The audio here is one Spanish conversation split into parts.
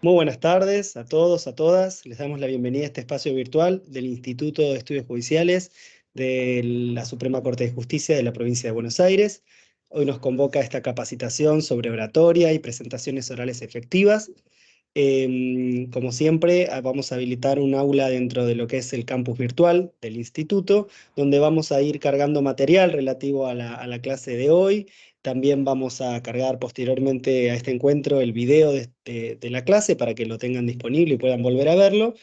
Muy buenas tardes a todos, a todas. Les damos la bienvenida a este espacio virtual del Instituto de Estudios Judiciales de la Suprema Corte de Justicia de la Provincia de Buenos Aires. Hoy nos convoca esta capacitación sobre oratoria y presentaciones orales efectivas. Como siempre, vamos a habilitar un aula dentro de lo que es el campus virtual del instituto, donde vamos a ir cargando material relativo a la clase de hoy. También vamos a cargar posteriormente a este encuentro el video de la clase para que lo tengan disponible y puedan volver a verlo.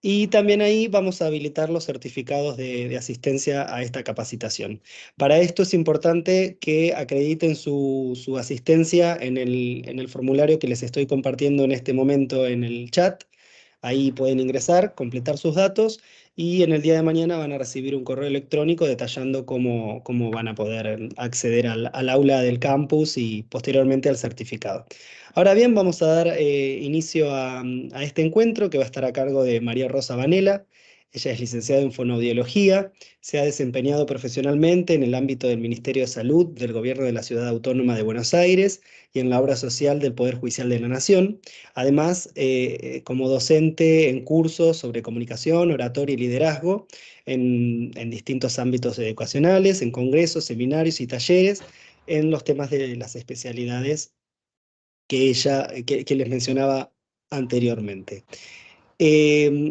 Y también ahí vamos a habilitar los certificados de asistencia a esta capacitación. Para esto es importante que acrediten su asistencia en el formulario que les estoy compartiendo en este momento en el chat. Ahí pueden ingresar, completar sus datos y en el día de mañana van a recibir un correo electrónico detallando cómo van a poder acceder al aula del campus y posteriormente al certificado. Ahora bien, vamos a dar inicio a este encuentro que va a estar a cargo de María Rosa Vanela. Ella es licenciada en fonoaudiología, se ha desempeñado profesionalmente en el ámbito del Ministerio de Salud del Gobierno de la Ciudad Autónoma de Buenos Aires y en la obra social del Poder Judicial de la Nación. Además, como docente en cursos sobre comunicación, oratoria y liderazgo en distintos ámbitos educacionales, en congresos, seminarios y talleres en los temas de las especialidades que les mencionaba anteriormente.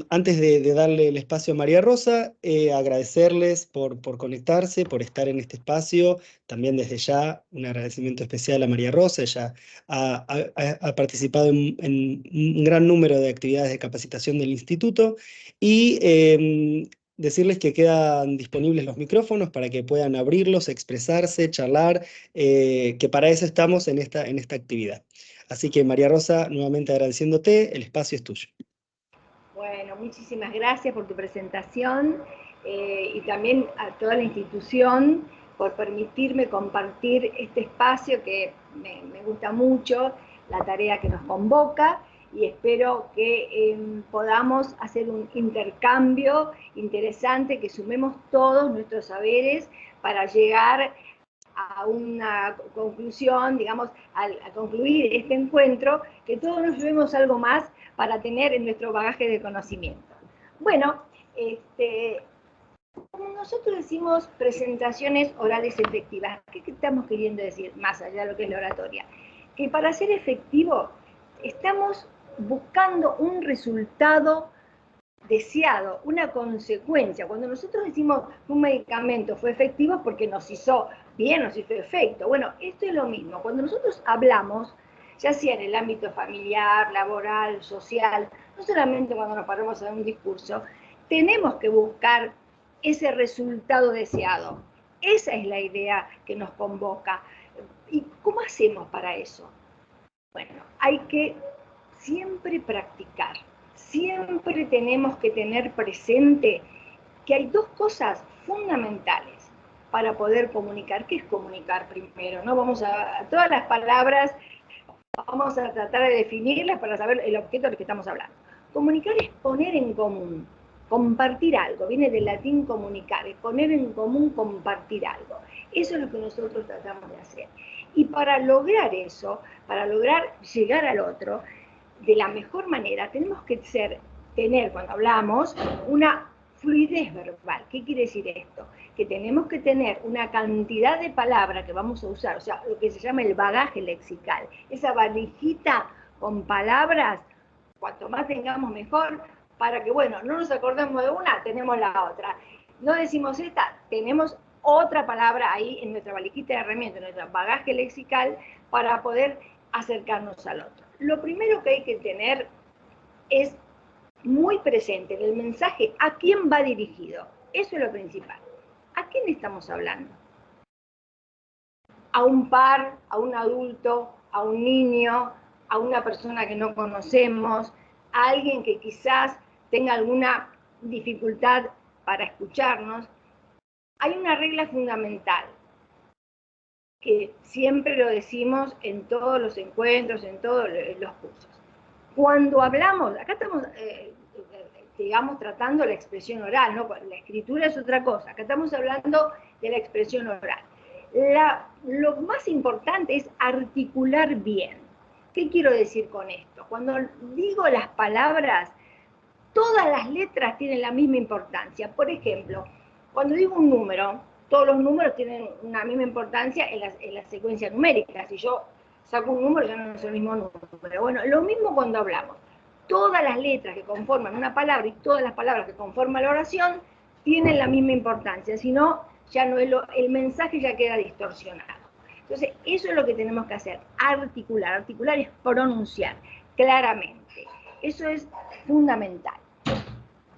Antes de darle el espacio a María Rosa, agradecerles por conectarse, por estar en este espacio. También desde ya un agradecimiento especial a María Rosa. Ella ha participado en un gran número de actividades de capacitación del instituto y decirles que quedan disponibles los micrófonos para que puedan abrirlos, expresarse, charlar, que para eso estamos en esta actividad. Así que María Rosa, nuevamente agradeciéndote, el espacio es tuyo. Bueno, muchísimas gracias por tu presentación y también a toda la institución por permitirme compartir este espacio que me gusta mucho, la tarea que nos convoca, y espero que podamos hacer un intercambio interesante, que sumemos todos nuestros saberes para llegar a una conclusión, digamos, a concluir este encuentro, que todos nos llevemos algo más para tener en nuestro bagaje de conocimiento. Bueno, como nosotros decimos presentaciones orales efectivas, ¿qué estamos queriendo decir más allá de lo que es la oratoria? Que para ser efectivo estamos buscando un resultado deseado, una consecuencia. Cuando nosotros decimos que un medicamento fue efectivo es porque nos hizo bien, nos hizo efecto. Bueno, esto es lo mismo. Cuando nosotros hablamos, ya sea en el ámbito familiar, laboral, social, no solamente cuando nos paramos en un discurso, tenemos que buscar ese resultado deseado. Esa es la idea que nos convoca. ¿Y cómo hacemos para eso? Bueno, hay que siempre practicar. Siempre tenemos que tener presente que hay dos cosas fundamentales para poder comunicar. ¿Qué es comunicar primero? ¿No? Vamos a todas las palabras, vamos a tratar de definirlas para saber el objeto del que estamos hablando. Comunicar es poner en común, compartir algo, viene del latín comunicar, es poner en común, compartir algo. Eso es lo que nosotros tratamos de hacer. Y para lograr eso, para lograr llegar al otro, de la mejor manera, tenemos que tener, cuando hablamos, una fluidez verbal. ¿Qué quiere decir esto? Que tenemos que tener una cantidad de palabras que vamos a usar, o sea, lo que se llama el bagaje lexical, esa valijita con palabras, cuanto más tengamos mejor, para que, bueno, no nos acordemos de una, tenemos la otra. No decimos esta, tenemos otra palabra ahí en nuestra valijita de herramientas, en nuestro bagaje lexical, para poder acercarnos al otro. Lo primero que hay que tener es muy presente en el mensaje a quién va dirigido. Eso es lo principal. ¿A quién estamos hablando? A un par, a un adulto, a un niño, a una persona que no conocemos, a alguien que quizás tenga alguna dificultad para escucharnos. Hay una regla fundamental que siempre lo decimos en todos los encuentros, en todos los cursos. Cuando hablamos, acá estamos, digamos, tratando la expresión oral, ¿no? La escritura es otra cosa, acá estamos hablando de la expresión oral. Lo más importante es articular bien. ¿Qué quiero decir con esto? Cuando digo las palabras, todas las letras tienen la misma importancia. Por ejemplo, cuando digo un número, todos los números tienen una misma importancia en la secuencia numérica. Si yo saco un número, ya no es el mismo número. Bueno, lo mismo cuando hablamos. Todas las letras que conforman una palabra y todas las palabras que conforman la oración tienen la misma importancia. Si no, ya no es el mensaje ya queda distorsionado. Entonces, eso es lo que tenemos que hacer, articular. Articular es pronunciar claramente. Eso es fundamental.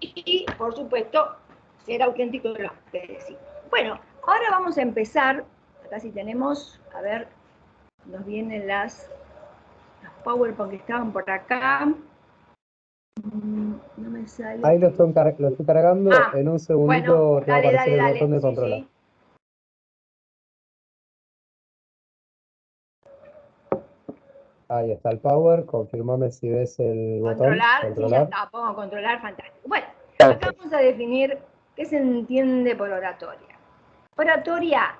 Y, por supuesto, ser auténtico en lo que decimos. Bueno, ahora vamos a empezar. Acá sí tenemos, a ver, nos vienen los PowerPoint que estaban por acá. No me sale. Ahí lo estoy cargando. En un segundito bueno, te va a aparecer el dale. botón de Sí, controlar. sí. Ahí está el power. Confirmame si ves el botón. Sí, ya está. Pongo controlar, fantástico. Bueno, acá vamos a definir qué se entiende por oratoria. Oratoria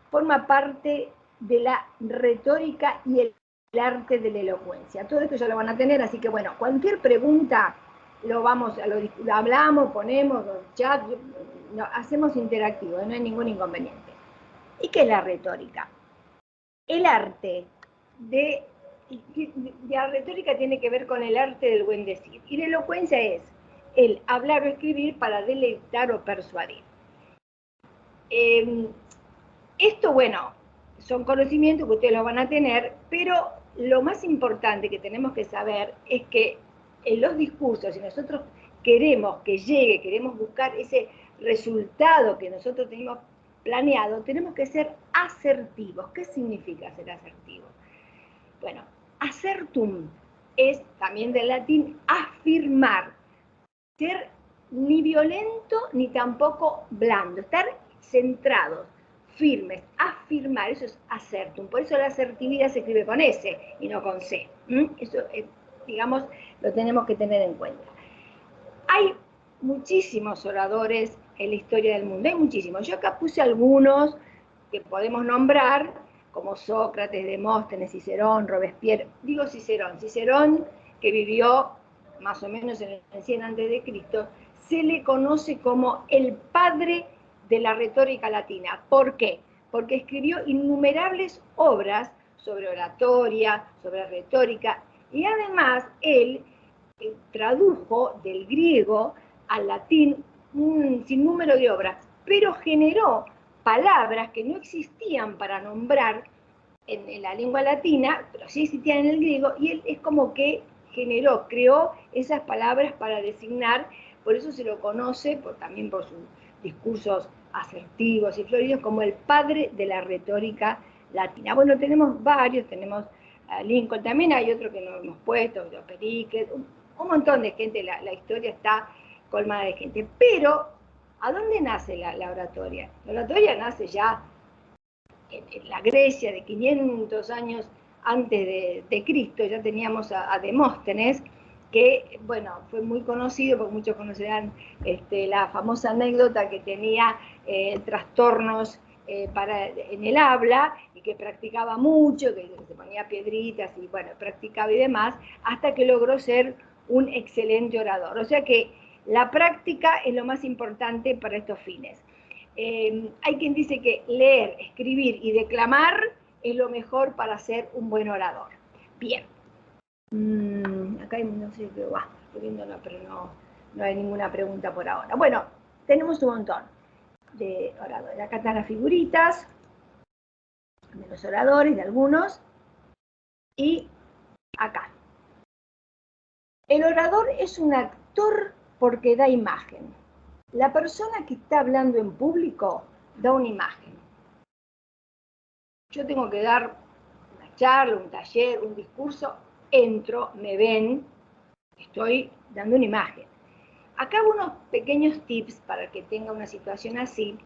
forma parte de la retórica y el arte de la elocuencia. Todo esto ya lo van a tener, así que bueno, cualquier pregunta lo hablamos, ponemos chat, hacemos interactivo, no hay ningún inconveniente. ¿Y qué es la retórica? El arte de la retórica tiene que ver con el arte del buen decir. Y la elocuencia es el hablar o escribir para deleitar o persuadir. Esto, bueno, son conocimientos que ustedes los van a tener, pero lo más importante que tenemos que saber es que en los discursos, si nosotros queremos que llegue, queremos buscar ese resultado que nosotros tenemos planeado, tenemos que ser asertivos. ¿Qué significa ser asertivo? Bueno, acertum es también del latín afirmar, ser ni violento ni tampoco blando, estar centrados, firmes, afirmar, eso es acertum. Por eso la asertividad se escribe con S y no con C. Eso, digamos, lo tenemos que tener en cuenta. Hay muchísimos oradores en la historia del mundo, hay muchísimos. Yo acá puse algunos que podemos nombrar, como Sócrates, Demóstenes, Cicerón, Robespierre. Digo Cicerón, que vivió más o menos en el 100 a.C., se le conoce como el padre de la retórica latina. ¿Por qué? Porque escribió innumerables obras sobre oratoria, sobre retórica, y además él tradujo del griego al latín un sinnúmero de obras, pero generó palabras que no existían para nombrar en la lengua latina, pero sí existían en el griego, y él es como que creó esas palabras para designar, por eso se lo conoce, también por sus discursos asertivos y floridos, como el padre de la retórica latina. Bueno, tenemos varios, tenemos a Lincoln, también hay otro que no hemos puesto, Pericles, un montón de gente, la historia está colmada de gente. Pero, ¿a dónde nace la oratoria? La oratoria nace ya en la Grecia de 500 años antes de Cristo. Ya teníamos a Demóstenes, que, bueno, fue muy conocido, porque muchos conocerán la famosa anécdota que tenía trastornos en el habla, y que practicaba mucho, que se ponía piedritas, y bueno, practicaba y demás, hasta que logró ser un excelente orador. O sea que la práctica es lo más importante para estos fines. Hay quien dice que leer, escribir y declamar es lo mejor para ser un buen orador. Bien. Acá hay, no sé qué va, pero no hay ninguna pregunta por ahora. Bueno, tenemos un montón de oradores. Acá están las figuritas de los oradores, de algunos. Y acá. El orador es un actor porque da imagen. La persona que está hablando en público da una imagen. Yo tengo que dar una charla, un taller, un discurso, entro, me ven, estoy dando una imagen. Acá unos pequeños tips para que tenga una situación así.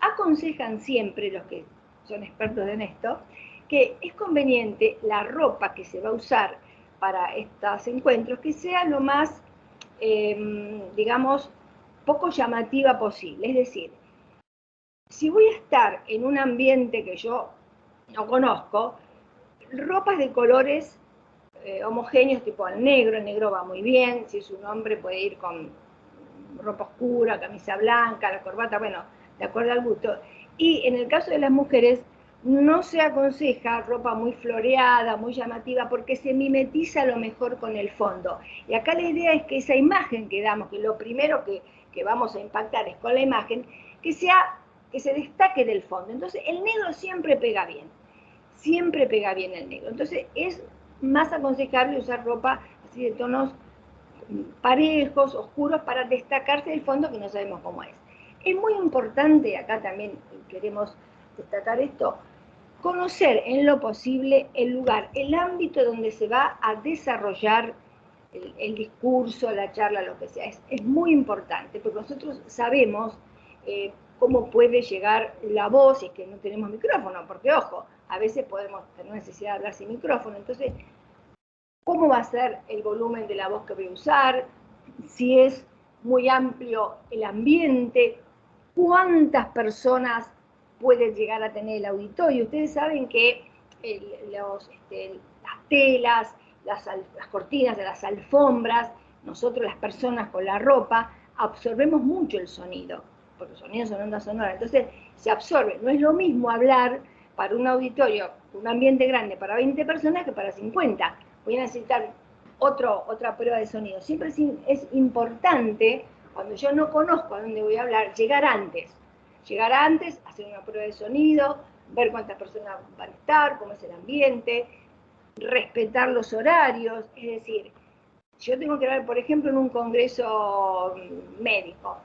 Aconsejan siempre, los que son expertos en esto, que es conveniente la ropa que se va a usar para estos encuentros que sea lo más, digamos, poco llamativa posible. Es decir, si voy a estar en un ambiente que yo no conozco, ropas de colores homogéneos, tipo el negro va muy bien, si es un hombre puede ir con ropa oscura, camisa blanca, la corbata, bueno, de acuerdo al gusto. Y en el caso de las mujeres, no se aconseja ropa muy floreada, muy llamativa, porque se mimetiza a lo mejor con el fondo. Y acá la idea es que esa imagen que damos, que lo primero que vamos a impactar es con la imagen, que se destaque del fondo. Entonces, el negro siempre pega bien el negro. Entonces, es más aconsejable usar ropa así de tonos parejos, oscuros, para destacarse del fondo, que no sabemos cómo es. Es muy importante, acá también queremos destacar esto, conocer en lo posible el lugar, el ámbito donde se va a desarrollar el discurso, la charla, lo que sea. Es muy importante, porque nosotros sabemos cómo puede llegar la voz, y es que no tenemos micrófono, porque ojo, a veces podemos tener necesidad de hablar sin micrófono. Entonces, ¿cómo va a ser el volumen de la voz que voy a usar? Si es muy amplio el ambiente, ¿cuántas personas puede llegar a tener el auditorio? Ustedes saben que las telas, las cortinas de las alfombras, nosotros las personas con la ropa, absorbemos mucho el sonido, porque el sonido son ondas sonoras, entonces se absorbe. No es lo mismo hablar para un auditorio, un ambiente grande para 20 personas que para 50. Voy a necesitar otra prueba de sonido. Siempre es importante, cuando yo no conozco a dónde voy a hablar, llegar antes, hacer una prueba de sonido, ver cuántas personas van a estar, cómo es el ambiente, respetar los horarios. Es decir, yo tengo que hablar, por ejemplo, en un congreso médico,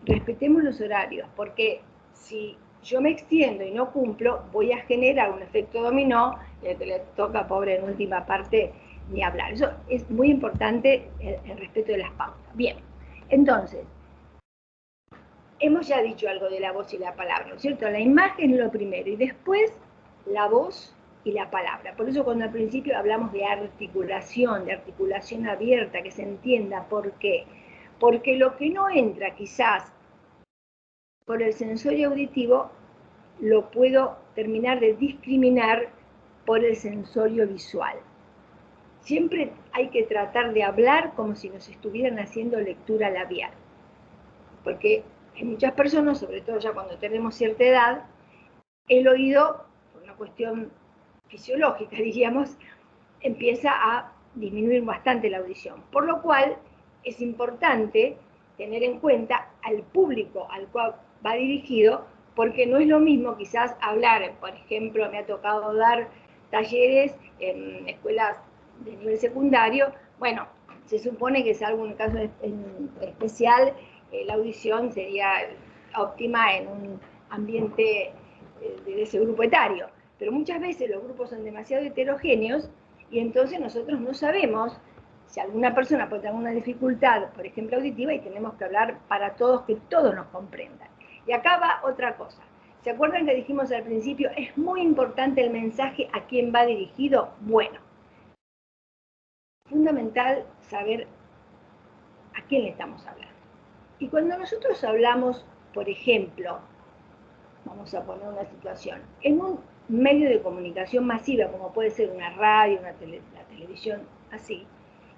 respetemos los horarios, porque si yo me extiendo y no cumplo, voy a generar un efecto dominó, y al que le toca, pobre, en última parte, ni hablar. Eso es muy importante, el respeto de las pautas. Bien, entonces, hemos ya dicho algo de la voz y la palabra, ¿no es cierto? La imagen es lo primero, y después la voz y la palabra. Por eso cuando al principio hablamos de articulación abierta, que se entienda por qué. Porque lo que no entra quizás por el sensorio auditivo, lo puedo terminar de discriminar por el sensorio visual. Siempre hay que tratar de hablar como si nos estuvieran haciendo lectura labial, porque en muchas personas, sobre todo ya cuando tenemos cierta edad, el oído, por una cuestión fisiológica, diríamos, empieza a disminuir bastante la audición, por lo cual es importante tener en cuenta al público al cual va dirigido, porque no es lo mismo quizás hablar, por ejemplo, me ha tocado dar talleres en escuelas de nivel secundario, bueno, se supone que es algún caso especial, la audición sería óptima en un ambiente de ese grupo etario, pero muchas veces los grupos son demasiado heterogéneos y entonces nosotros no sabemos si alguna persona puede tener una dificultad, por ejemplo, auditiva, y tenemos que hablar para todos, que todos nos comprendan. Y acá va otra cosa. ¿Se acuerdan que dijimos al principio? Es muy importante el mensaje a quién va dirigido. Bueno, fundamental saber a quién le estamos hablando. Y cuando nosotros hablamos, por ejemplo, vamos a poner una situación, en un medio de comunicación masiva, como puede ser una radio, la televisión, así,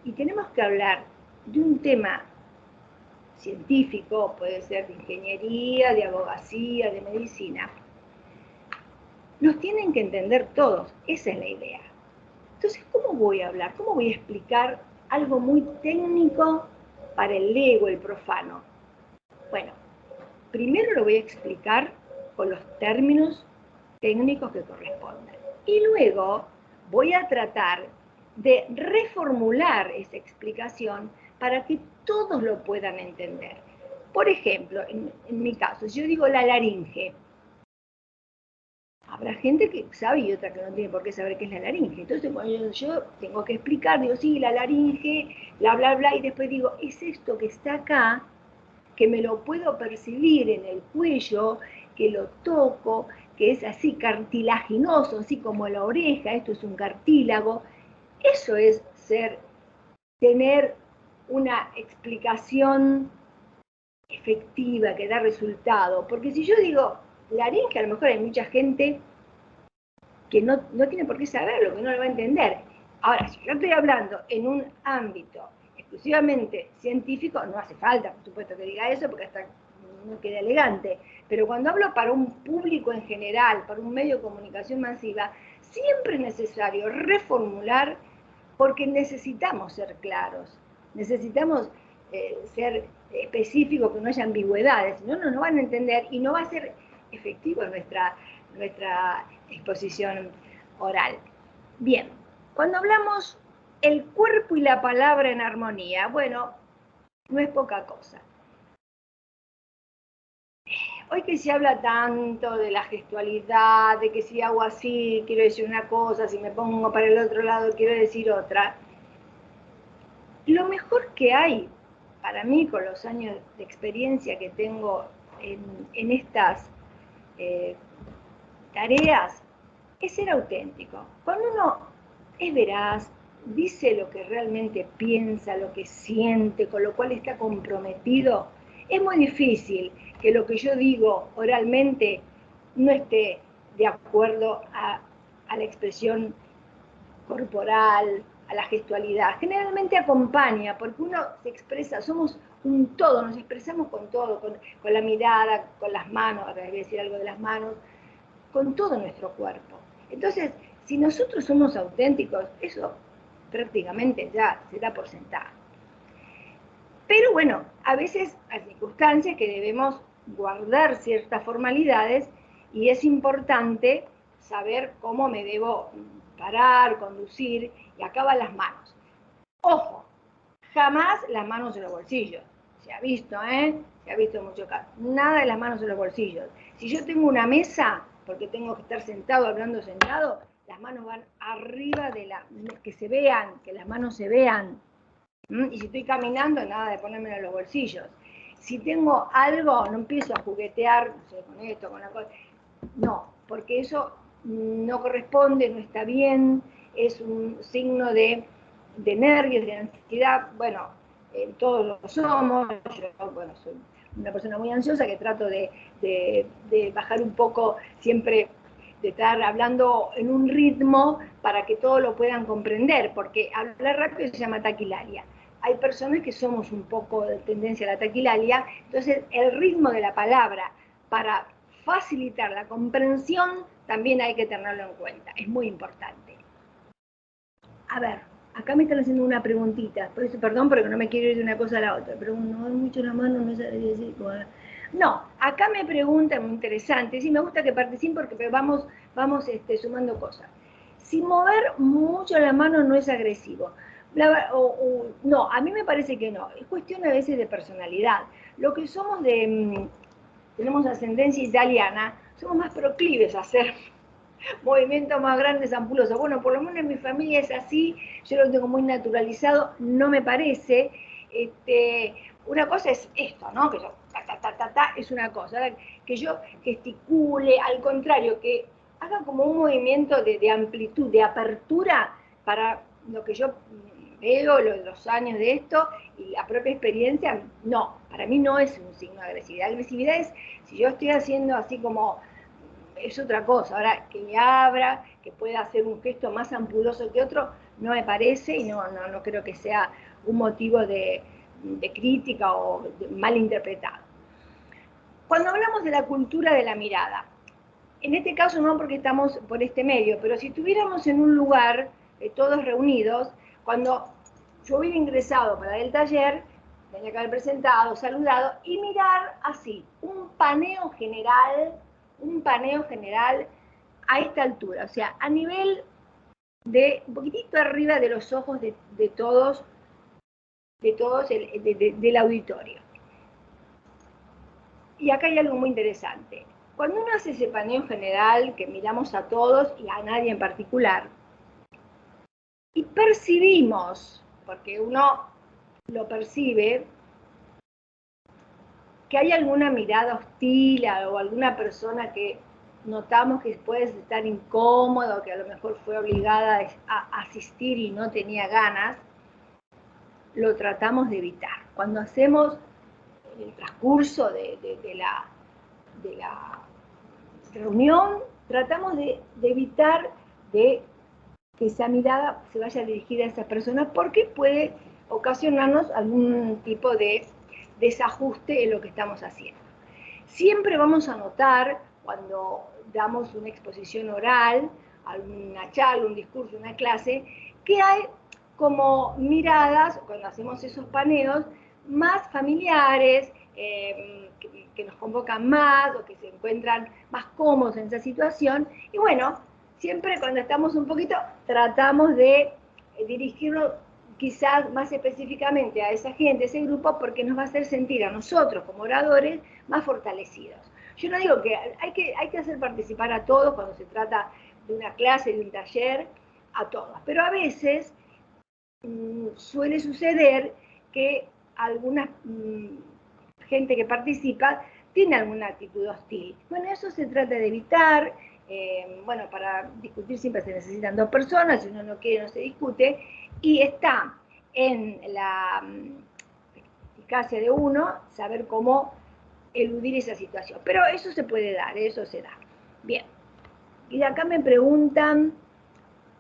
y tenemos que hablar de un tema científico, puede ser de ingeniería, de abogacía, de medicina, nos tienen que entender todos, esa es la idea. Entonces, ¿cómo voy a hablar? ¿Cómo voy a explicar algo muy técnico para el lego, el profano? Bueno, primero lo voy a explicar con los términos técnicos que correspondan. Y luego voy a tratar de reformular esa explicación para que todos lo puedan entender. Por ejemplo, en mi caso, si yo digo la laringe, habrá gente que sabe y otra que no tiene por qué saber qué es la laringe. Entonces, cuando yo tengo que explicar, digo, sí, la laringe, bla, bla, bla, y después digo, es esto que está acá, que me lo puedo percibir en el cuello, que lo toco, que es así cartilaginoso, así como la oreja, esto es un cartílago. Eso es tener una explicación efectiva, que da resultado. Porque si yo digo laringe, a lo mejor hay mucha gente que no tiene por qué saberlo, que no lo va a entender. Ahora, si yo estoy hablando en un ámbito exclusivamente científico, no hace falta, por supuesto, que diga eso, porque hasta no queda elegante. Pero cuando hablo para un público en general, para un medio de comunicación masiva, siempre es necesario reformular, porque necesitamos ser claros, necesitamos ser específicos, que no haya ambigüedades, si no, no nos van a entender y no va a ser efectivo nuestra exposición oral. Bien, cuando hablamos el cuerpo y la palabra en armonía, bueno, no es poca cosa. Hoy que se habla tanto de la gestualidad, de que si hago así quiero decir una cosa, si me pongo para el otro lado quiero decir otra, lo mejor que hay para mí, con los años de experiencia que tengo en estas tareas, es ser auténtico. Cuando uno es veraz, dice lo que realmente piensa, lo que siente, con lo cual está comprometido, es muy difícil que lo que yo digo oralmente no esté de acuerdo a la expresión corporal, a la gestualidad. Generalmente acompaña, porque uno se expresa, somos un todo, nos expresamos con todo, con la mirada, con las manos, ahora voy a decir algo de las manos, con todo nuestro cuerpo. Entonces, si nosotros somos auténticos, eso prácticamente ya se da por sentado. Pero bueno, a veces hay circunstancias que debemos guardar ciertas formalidades y es importante saber cómo me debo parar, conducir, y acá van las manos. Ojo, jamás las manos en los bolsillos. Se ha visto, Se ha visto en muchos casos. Nada de las manos en los bolsillos. Si yo tengo una mesa, porque tengo que estar sentado, hablando sentado, las manos van arriba de que se vean, que las manos se vean. Y si estoy caminando, nada de ponérmelo en los bolsillos. Si tengo algo, no empiezo a juguetear, no sé, con esto, con la cosa. No, porque eso no corresponde, no está bien, es un signo de nervios, de ansiedad. Bueno, todos lo somos. Yo, bueno, soy una persona muy ansiosa que trato de bajar un poco siempre, de estar hablando en un ritmo para que todos lo puedan comprender, porque hablar rápido se llama taquilalia. Hay personas que somos un poco de tendencia a la taquilalia, entonces el ritmo de la palabra para facilitar la comprensión también hay que tenerlo en cuenta, es muy importante. A ver, acá me están haciendo una preguntita, por eso perdón, porque no me quiero ir de una cosa a la otra, pero no hay mucho la mano, no sé decir. No, acá me preguntan, muy interesante, sí, me gusta que participen porque vamos sumando cosas. Si mover mucho la mano no es agresivo. No, a mí me parece que no, es cuestión a veces de personalidad. Lo que somos tenemos ascendencia italiana, somos más proclives a hacer movimientos más grandes, ampulosos. Bueno, por lo menos en mi familia es así, yo lo tengo muy naturalizado, no me parece. Una cosa es esto, ¿no? Que yo, es una cosa. Que yo gesticule, al contrario, que haga como un movimiento de amplitud, de apertura, para lo que yo veo, los años de esto y la propia experiencia, no, para mí no es un signo de agresividad. Agresividad es si yo estoy haciendo así como, es otra cosa. Ahora, que me abra, que pueda hacer un gesto más ampuloso que otro, no me parece y no creo que sea un motivo de crítica o de mal interpretado. Cuando hablamos de la cultura de la mirada, en este caso no porque estamos por este medio, pero si estuviéramos en un lugar, todos reunidos, cuando yo hubiera ingresado para el taller, tenía que haber presentado, saludado y mirar así, un paneo general a esta altura, o sea, a nivel de un poquitito arriba de los ojos de todos del auditorio. Y acá hay algo muy interesante. Cuando uno hace ese paneo general, que miramos a todos y a nadie en particular, y percibimos, porque uno lo percibe, que hay alguna mirada hostil o alguna persona que notamos que puede estar incómodo, que a lo mejor fue obligada a asistir y no tenía ganas, lo tratamos de evitar. Cuando hacemos el transcurso de la reunión, tratamos de evitar de que esa mirada se vaya dirigida a esa persona porque puede ocasionarnos algún tipo de desajuste en lo que estamos haciendo. Siempre vamos a notar cuando damos una exposición oral, una charla, un discurso, una clase, que hay como miradas, cuando hacemos esos paneos, más familiares, que nos convocan más o que se encuentran más cómodos en esa situación. Y bueno, siempre cuando estamos un poquito, tratamos de dirigirnos quizás más específicamente a esa gente, a ese grupo, porque nos va a hacer sentir a nosotros como oradores más fortalecidos. Yo no digo que hay que hacer participar a todos cuando se trata de una clase, de un taller, a todos, pero a veces suele suceder que alguna gente que participa tiene alguna actitud hostil. Bueno, eso se trata de evitar. Bueno, para discutir siempre se necesitan dos personas, si uno no quiere no se discute, y está en la eficacia de uno saber cómo eludir esa situación. Pero eso se puede dar, eso se da. Bien, y de acá me preguntan,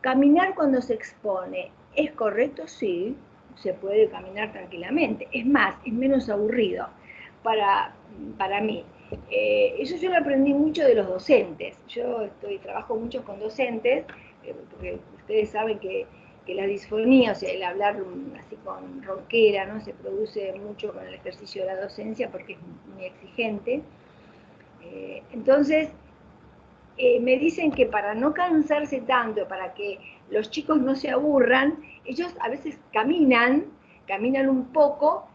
¿caminar cuando se expone es correcto? Sí, se puede caminar tranquilamente. Es más, es menos aburrido para mí. Eso yo lo aprendí mucho de los docentes. Yo trabajo mucho con docentes, porque ustedes saben que la disfonía, o sea, el hablar así con ronquera, ¿no? Se produce mucho con el ejercicio de la docencia porque es muy exigente. Entonces, me dicen que para no cansarse tanto, para que los chicos no se aburran, ellos a veces caminan un poco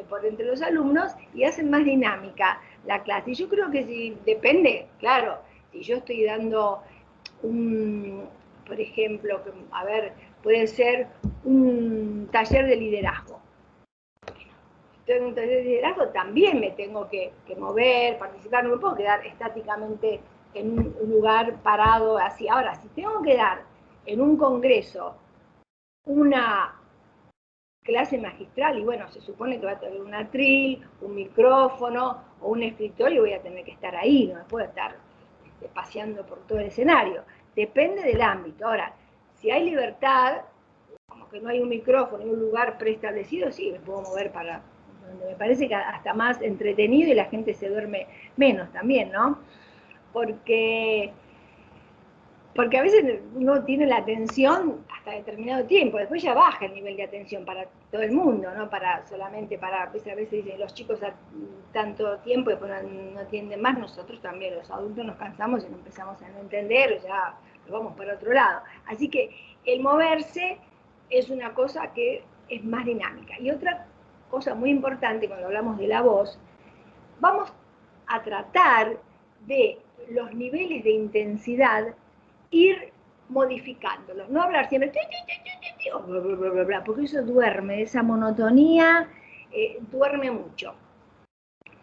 por entre los alumnos y hacen más dinámica la clase. Y yo creo que si depende, claro, si yo estoy dando por ejemplo, a ver, puede ser un taller de liderazgo. En un taller de liderazgo también me tengo que mover, participar, no me puedo quedar estáticamente en un lugar parado así. Ahora, si tengo que dar en un congreso una clase magistral, y bueno, se supone que va a tener un atril, un micrófono o un escritorio, voy a tener que estar ahí, no me puedo estar paseando por todo el escenario. Depende del ámbito. Ahora, si hay libertad, como que no hay un micrófono y un lugar preestablecido, sí, me puedo mover para donde me parece que hasta más entretenido y la gente se duerme menos también, ¿no? Porque a veces uno tiene la atención hasta determinado tiempo, después ya baja el nivel de atención para todo el mundo, no solamente para, pues a veces dicen los chicos a tanto tiempo y después no atienden más, nosotros también, los adultos nos cansamos y empezamos a no entender, o ya nos vamos para otro lado. Así que el moverse es una cosa que es más dinámica. Y otra cosa muy importante cuando hablamos de la voz, vamos a tratar de los niveles de intensidad ir modificándolos, no hablar siempre porque eso duerme, esa monotonía duerme mucho.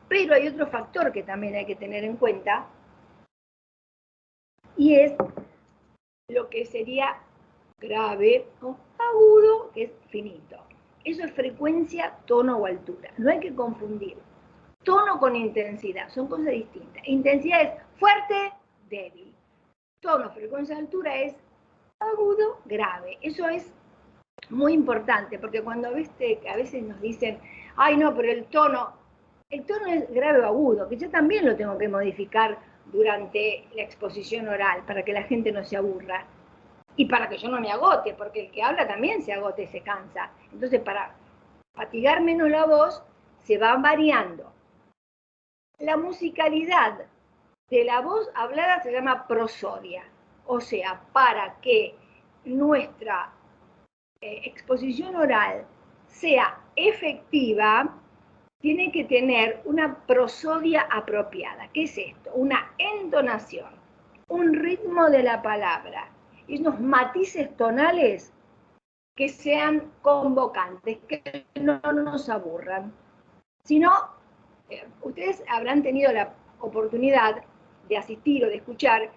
Pero hay otro factor que también hay que tener en cuenta y es lo que sería grave o agudo, que es finito. Eso es frecuencia, tono o altura. No hay que confundir tono con intensidad, son cosas distintas. Intensidad es fuerte, débil. Tono, frecuencia, altura es agudo, grave. Eso es muy importante, porque cuando a veces nos dicen, ay no, pero el tono es grave o agudo, que yo también lo tengo que modificar durante la exposición oral, para que la gente no se aburra. Y para que yo no me agote, porque el que habla también se agota y se cansa. Entonces, para fatigar menos la voz, se va variando. La musicalidad de la voz hablada se llama prosodia, o sea, para que nuestra exposición oral sea efectiva, tiene que tener una prosodia apropiada. ¿Qué es esto? Una entonación, un ritmo de la palabra y unos matices tonales que sean convocantes, que no nos aburran. Si no, ustedes habrán tenido la oportunidad de asistir o de escuchar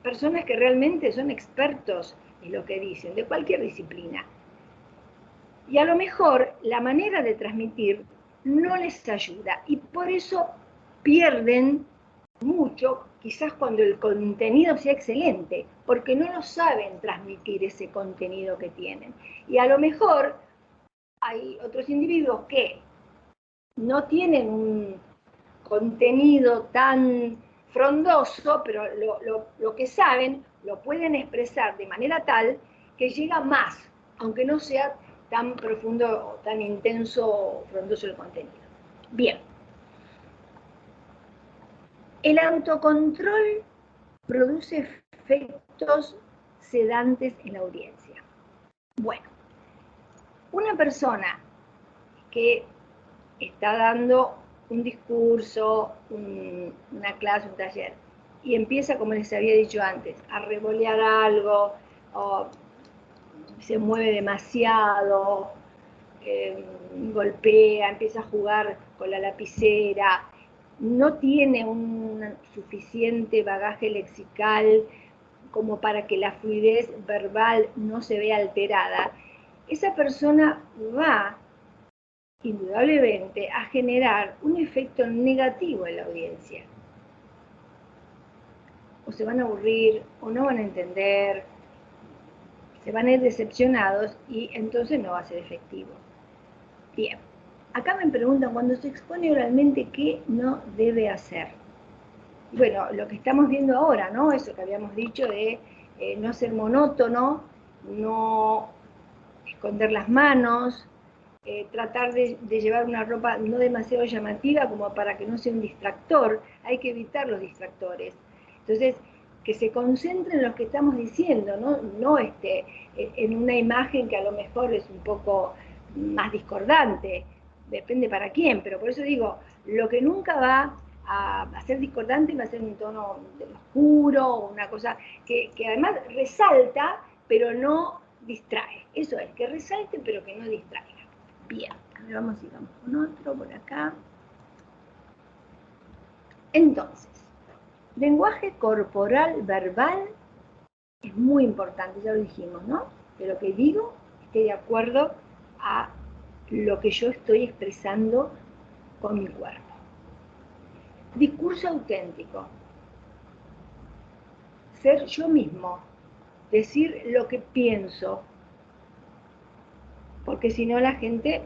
personas que realmente son expertos en lo que dicen, de cualquier disciplina. Y a lo mejor la manera de transmitir no les ayuda y por eso pierden mucho, quizás cuando el contenido sea excelente, porque no lo saben transmitir ese contenido que tienen. Y a lo mejor hay otros individuos que no tienen un contenido tan frondoso, pero lo que saben lo pueden expresar de manera tal que llega más, aunque no sea tan profundo o tan intenso o frondoso el contenido. Bien. El autocontrol produce efectos sedantes en la audiencia. Bueno, una persona que está dando un discurso, una clase, un taller, y empieza, como les había dicho antes, a revolear algo, o se mueve demasiado, golpea, empieza a jugar con la lapicera, no tiene un suficiente bagaje lexical como para que la fluidez verbal no se vea alterada, esa persona va indudablemente a generar un efecto negativo en la audiencia. O se van a aburrir, o no van a entender, se van a ir decepcionados y entonces no va a ser efectivo. Bien, acá me preguntan, cuando se expone oralmente, ¿qué no debe hacer? Bueno, lo que estamos viendo ahora, ¿no? Eso que habíamos dicho de no ser monótono, no esconder las manos, tratar de llevar una ropa no demasiado llamativa como para que no sea un distractor. Hay que evitar los distractores. Entonces, que se concentren en lo que estamos diciendo, no en una imagen que a lo mejor es un poco más discordante, depende para quién, pero por eso digo, lo que nunca va a ser discordante va a ser un tono oscuro, una cosa que además resalta, pero no distrae. Eso es, que resalte, pero que no distraiga. Bien, a ver, vamos con otro por acá. Entonces, lenguaje corporal verbal es muy importante, ya lo dijimos, ¿no? Que lo que digo esté de acuerdo a lo que yo estoy expresando con mi cuerpo. Discurso auténtico. Ser yo mismo. Decir lo que pienso. Porque si no la gente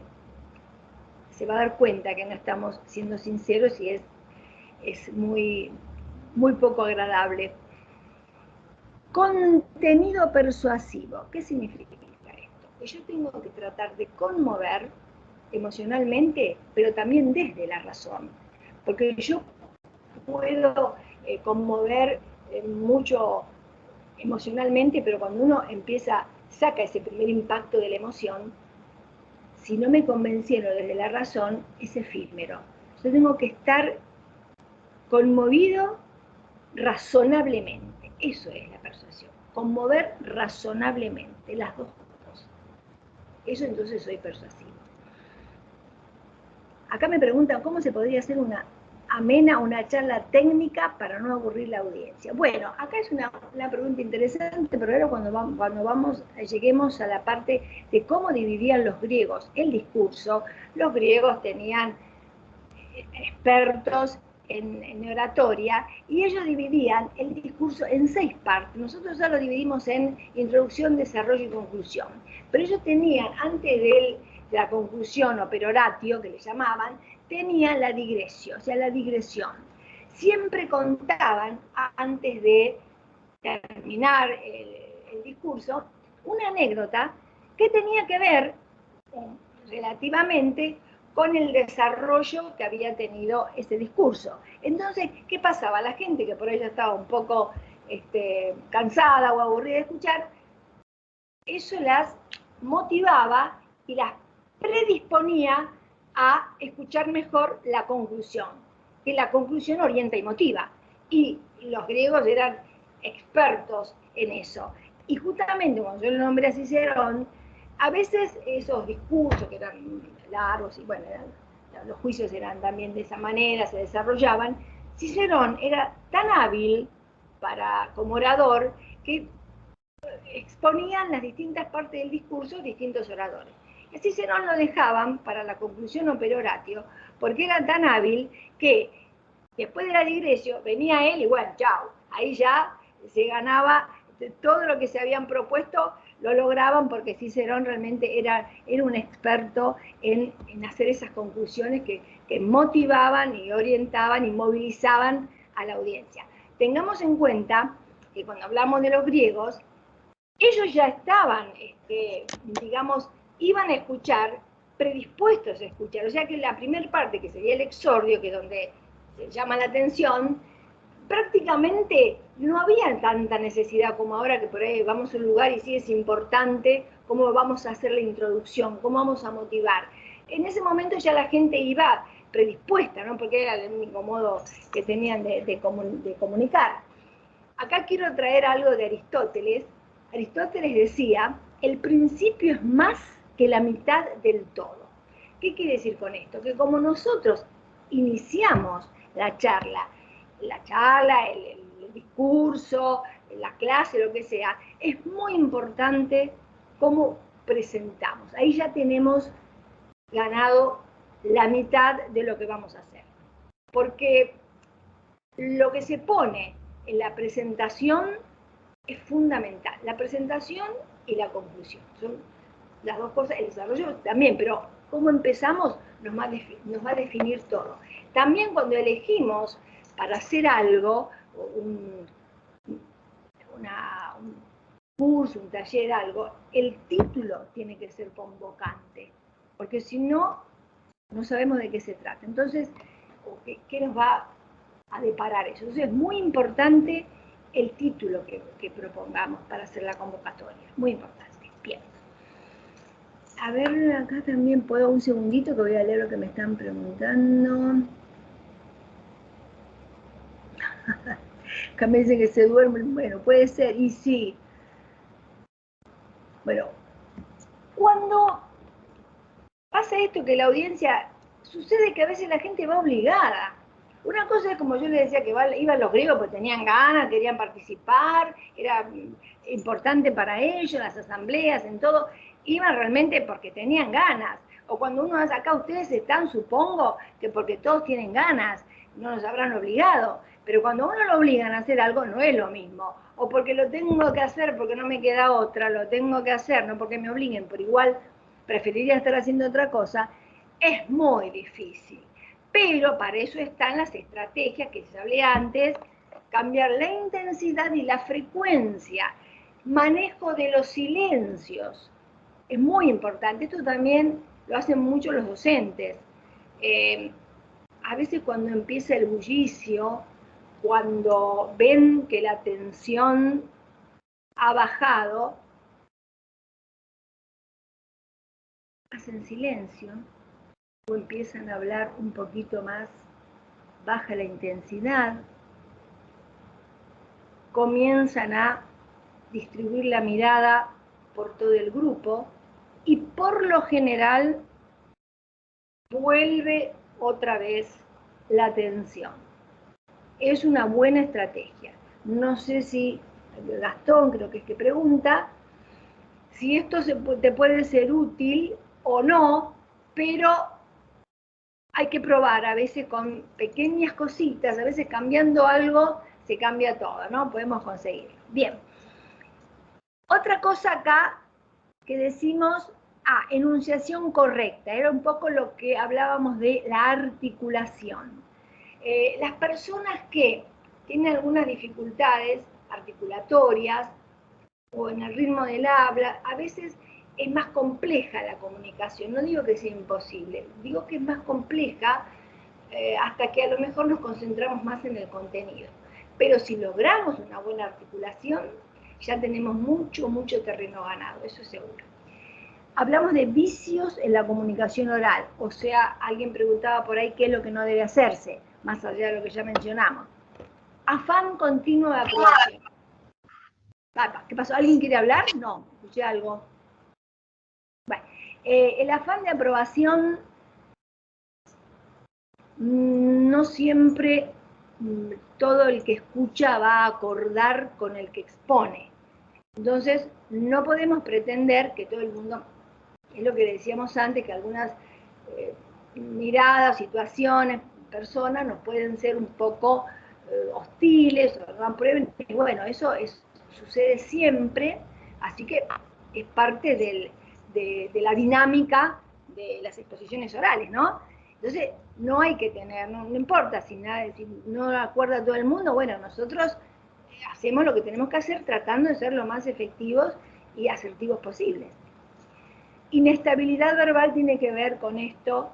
se va a dar cuenta que no estamos siendo sinceros y es muy, muy poco agradable. Contenido persuasivo. ¿Qué significa esto? Que yo tengo que tratar de conmover emocionalmente, pero también desde la razón. Porque yo puedo conmover mucho emocionalmente, pero cuando uno saca ese primer impacto de la emoción, si no me convencieron desde la razón, es efímero. Yo tengo que estar conmovido razonablemente. Eso es la persuasión. Conmover razonablemente, las dos cosas. Eso entonces soy persuasivo. Acá me preguntan cómo se podría hacer una charla técnica para no aburrir la audiencia. Bueno, acá es una pregunta interesante, pero ahora cuando lleguemos a la parte de cómo dividían los griegos el discurso, los griegos tenían expertos en oratoria, y ellos dividían el discurso en 6 partes. Nosotros ya lo dividimos en introducción, desarrollo y conclusión. Pero ellos tenían, antes de la conclusión o peroratio, que le llamaban, tenían la digresio, o sea, la digresión. Siempre contaban, antes de terminar el discurso, una anécdota que tenía que ver relativamente con el desarrollo que había tenido ese discurso. Entonces, ¿qué pasaba? La gente que por ahí ya estaba un poco cansada o aburrida de escuchar, eso las motivaba y las predisponía a escuchar mejor la conclusión, que la conclusión orienta y motiva. Y los griegos eran expertos en eso. Y justamente cuando yo lo nombré a Cicerón, a veces esos discursos que eran largos y bueno, los juicios eran también de esa manera, se desarrollaban, Cicerón era tan hábil como orador que exponían las distintas partes del discurso distintos oradores. Y a Cicerón lo dejaban para la conclusión o peroratio, porque era tan hábil que Después de la digresio venía él y bueno, chao, ahí ya se ganaba todo lo que se habían propuesto, lo lograban porque Cicerón realmente era un experto en hacer esas conclusiones que motivaban y orientaban y movilizaban a la audiencia. Tengamos en cuenta que cuando hablamos de los griegos, ellos ya estaban, digamos, iban a escuchar, predispuestos a escuchar. O sea que la primera parte, que sería el exordio, que es donde se llama la atención, prácticamente no había tanta necesidad como ahora, que por ahí vamos a un lugar y sí es importante cómo vamos a hacer la introducción, cómo vamos a motivar. En ese momento ya la gente iba predispuesta, ¿no? Porque era el único modo que tenían de comunicar. Acá quiero traer algo de Aristóteles. Aristóteles decía, el principio es más que la mitad del todo. ¿Qué quiere decir con esto? Que como nosotros iniciamos la charla, el discurso, la clase, lo que sea, es muy importante cómo presentamos. Ahí ya tenemos ganado la mitad de lo que vamos a hacer. Porque lo que se pone en la presentación es fundamental. La presentación y la conclusión. Son las dos cosas, el desarrollo también, pero cómo empezamos nos va a definir todo. También cuando elegimos para hacer algo, un curso, un taller, algo, el título tiene que ser convocante, porque si no, no sabemos de qué se trata. Entonces, ¿qué nos va a deparar eso? Entonces, es muy importante el título que propongamos para hacer la convocatoria. Muy importante. Bien. A ver, acá también puedo un segundito que voy a leer lo que me están preguntando. Acá me dicen que se duermen. Bueno, puede ser, y sí. Bueno, cuando pasa esto que la audiencia, sucede que a veces la gente va obligada. Una cosa es como yo les decía, que iban los griegos porque tenían ganas, querían participar, era importante para ellos, en las asambleas, en todo, iban realmente porque tenían ganas. O cuando uno hace acá, ustedes están, supongo, que porque todos tienen ganas, no nos habrán obligado. Pero cuando uno lo obligan a hacer algo, no es lo mismo. O porque lo tengo que hacer porque no me queda otra, lo tengo que hacer, no porque me obliguen, pero igual preferiría estar haciendo otra cosa, es muy difícil. Pero para eso están las estrategias que les hablé antes, cambiar la intensidad y la frecuencia, manejo de los silencios, es muy importante. Esto también lo hacen mucho los docentes. A veces cuando empieza el bullicio, cuando ven que la tensión ha bajado, hacen silencio o empiezan a hablar un poquito más, baja la intensidad, comienzan a distribuir la mirada por todo el grupo y por lo general vuelve otra vez la atención. Es una buena estrategia. No sé si Gastón, creo que es que pregunta, si esto te puede ser útil o no, pero hay que probar, a veces con pequeñas cositas, a veces cambiando algo se cambia todo, ¿no? Podemos conseguirlo. Bien. Otra cosa acá que decimos, enunciación correcta, era un poco lo que hablábamos de la articulación. Las personas que tienen algunas dificultades articulatorias o en el ritmo del habla, a veces es más compleja la comunicación. No digo que sea imposible, digo que es más compleja hasta que a lo mejor nos concentramos más en el contenido. Pero si logramos una buena articulación, ya tenemos mucho terreno ganado, eso es seguro. Hablamos de vicios en la comunicación oral, o sea, alguien preguntaba por ahí qué es lo que no debe hacerse, más allá de lo que ya mencionamos. Afán continuo de aprobación. ¿Qué pasó? ¿Alguien quiere hablar? No, escuché algo. Bueno, el afán de aprobación no siempre todo el que escucha va a acordar con el que expone. Entonces, no podemos pretender que todo el mundo, es lo que decíamos antes, que algunas miradas, situaciones, personas nos pueden ser un poco hostiles, o no aprueben, y bueno, eso sucede siempre, así que es parte de la dinámica de las exposiciones orales, ¿no? Entonces, no hay que tener, no importa si no acuerda todo el mundo, bueno, nosotros hacemos lo que tenemos que hacer tratando de ser lo más efectivos y asertivos posibles. Inestabilidad verbal tiene que ver con esto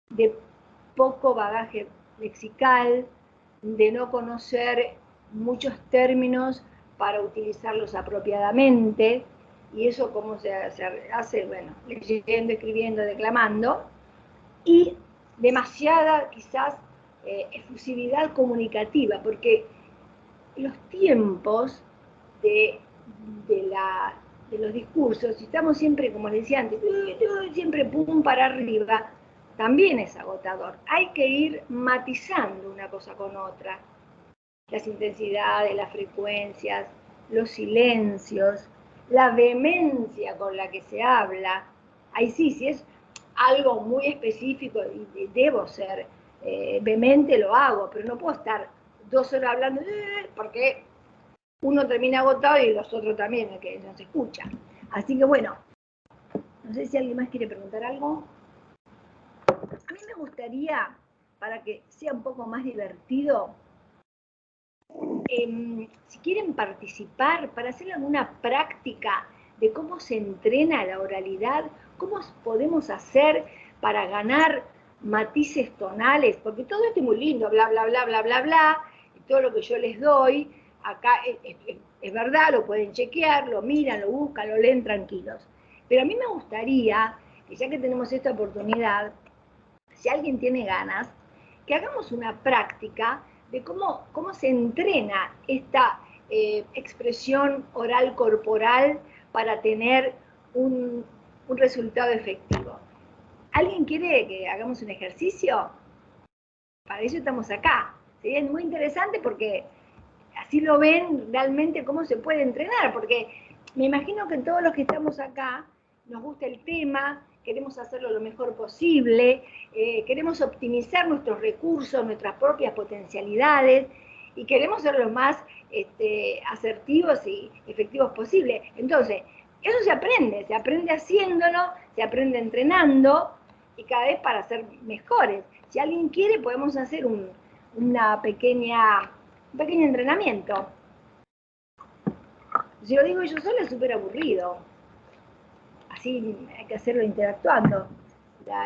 de poco bagaje lexical, de no conocer muchos términos para utilizarlos apropiadamente, y eso cómo se hace, bueno, leyendo, escribiendo, declamando, y demasiada quizás efusividad comunicativa, porque los tiempos de los discursos, si estamos siempre, como les decía antes, siempre pum para arriba, también es agotador. Hay que ir matizando una cosa con otra. Las intensidades, las frecuencias, los silencios, la vehemencia con la que se habla. Ahí sí, si es algo muy específico y debo ser vehemente, lo hago, pero no puedo estar 2 horas hablando porque uno termina agotado y los otros también, que no se escucha. Así que bueno, no sé si alguien más quiere preguntar algo. A mí me gustaría, para que sea un poco más divertido, si quieren participar, para hacer alguna práctica de cómo se entrena la oralidad, cómo podemos hacer para ganar matices tonales, porque todo esto es muy lindo, bla, bla, bla, bla, bla, bla, y todo lo que yo les doy, acá es verdad, lo pueden chequear, lo miran, lo buscan, lo leen tranquilos. Pero a mí me gustaría, que ya que tenemos esta oportunidad, si alguien tiene ganas, que hagamos una práctica de cómo se entrena esta expresión oral corporal para tener un resultado efectivo. ¿Alguien quiere que hagamos un ejercicio? Para eso estamos acá. Sería muy interesante porque así lo ven realmente cómo se puede entrenar, porque me imagino que todos los que estamos acá nos gusta el tema, queremos hacerlo lo mejor posible, queremos optimizar nuestros recursos, nuestras propias potencialidades, y queremos ser lo más asertivos y efectivos posible. Entonces, eso se aprende haciéndolo, se aprende entrenando, y cada vez para ser mejores. Si alguien quiere, podemos hacer un pequeño entrenamiento. Si lo digo yo sola es súper aburrido. Así hay que hacerlo interactuando,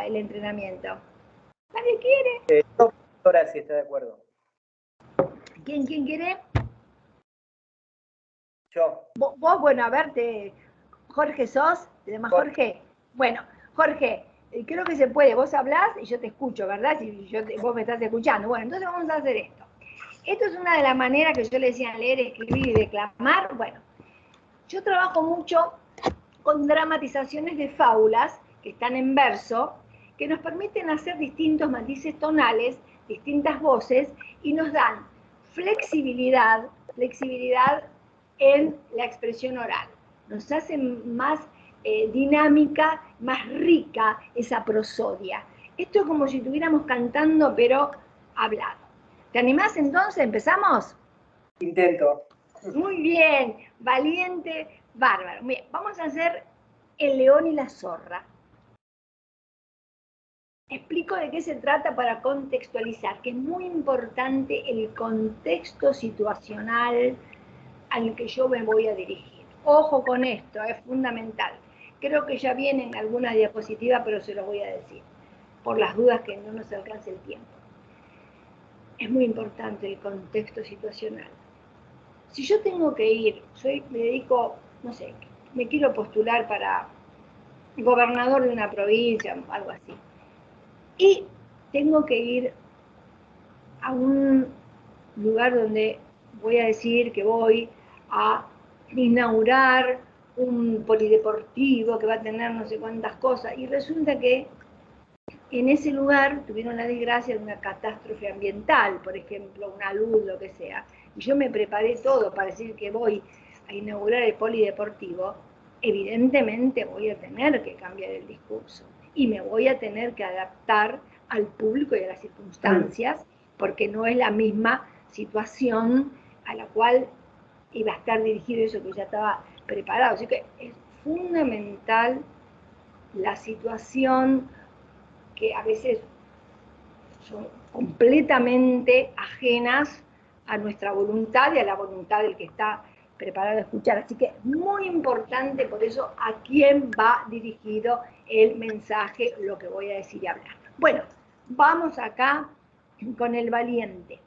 el entrenamiento. ¿Nadie quiere? Ahora sí está de acuerdo. ¿Quién quiere? Yo. Vos, bueno, a ver, Jorge sos, ¿te llamas Jorge? Bueno, Jorge, creo que se puede, vos hablás y yo te escucho, ¿verdad? Vos me estás escuchando. Bueno, entonces vamos a hacer esto. Esto es una de las maneras que yo le decía leer, escribir y declamar. Bueno, yo trabajo mucho con dramatizaciones de fábulas que están en verso, que nos permiten hacer distintos matices tonales, distintas voces, y nos dan flexibilidad en la expresión oral. Nos hace más dinámica, más rica esa prosodia. Esto es como si estuviéramos cantando, pero hablado. ¿Te animás entonces? ¿Empezamos? Intento. Muy bien, valiente, bárbaro. Bien, vamos a hacer el león y la zorra. Explico de qué se trata para contextualizar, que es muy importante el contexto situacional al que yo me voy a dirigir. Ojo con esto, es fundamental. Creo que ya viene en alguna diapositiva, pero se lo voy a decir, por las dudas que no nos alcance el tiempo. Es muy importante el contexto situacional. Si yo tengo que ir, me dedico, no sé, me quiero postular para gobernador de una provincia, algo así, y tengo que ir a un lugar donde voy a decir que voy a inaugurar un polideportivo que va a tener no sé cuántas cosas, y resulta que en ese lugar tuvieron la desgracia de una catástrofe ambiental, por ejemplo, una luz, lo que sea, y yo me preparé todo para decir que voy a inaugurar el polideportivo, evidentemente voy a tener que cambiar el discurso y me voy a tener que adaptar al público y a las circunstancias, porque no es la misma situación a la cual iba a estar dirigido eso que ya estaba preparado. Así que es fundamental la situación que a veces son completamente ajenas a nuestra voluntad y a la voluntad del que está preparado a escuchar. Así que es muy importante por eso a quién va dirigido el mensaje, lo que voy a decir y hablar. Bueno, vamos acá con el valiente.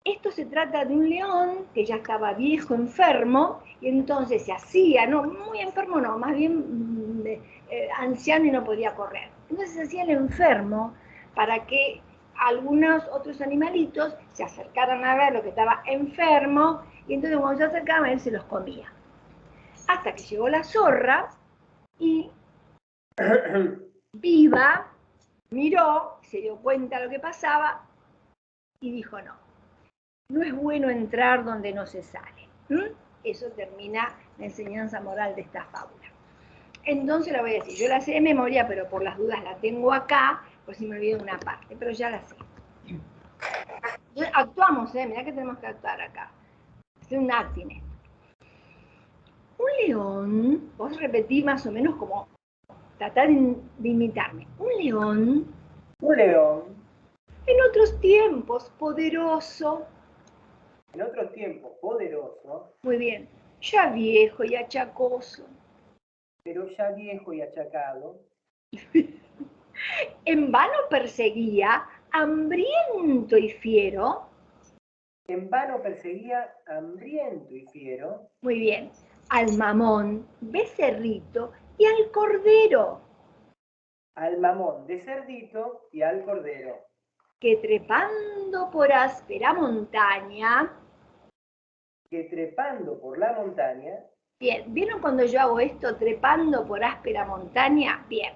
Esto se trata de un león que ya estaba viejo, enfermo, y entonces se hacía, no, muy enfermo no, más bien anciano y no podía correr. Entonces se hacía el enfermo para que algunos otros animalitos se acercaran a ver lo que estaba enfermo, y entonces cuando se acercaban él se los comía. Hasta que llegó la zorra y viva, miró, se dio cuenta de lo que pasaba y dijo no. No es bueno entrar donde no se sale. Eso termina la enseñanza moral de esta fábula. Entonces la voy a decir, yo la sé de memoria, pero por las dudas la tengo acá, por si me olvido una parte, pero ya la sé. Entonces, actuamos, mirá que tenemos que actuar acá. Es un acting. Un león, vos repetí más o menos como, tratar de imitarme. Un león, En otros tiempos, poderoso. en otros tiempos poderoso, Muy bien, ya viejo y achacoso. pero ya viejo y achacado, En vano perseguía, hambriento y fiero. en vano perseguía hambriento y fiero, Muy bien, al mamón, becerrito y al cordero, al mamón de cerdito y al cordero, que trepando por áspera montaña. que trepando por la montaña, Bien, ¿vieron cuando yo hago esto, trepando por áspera montaña? Bien,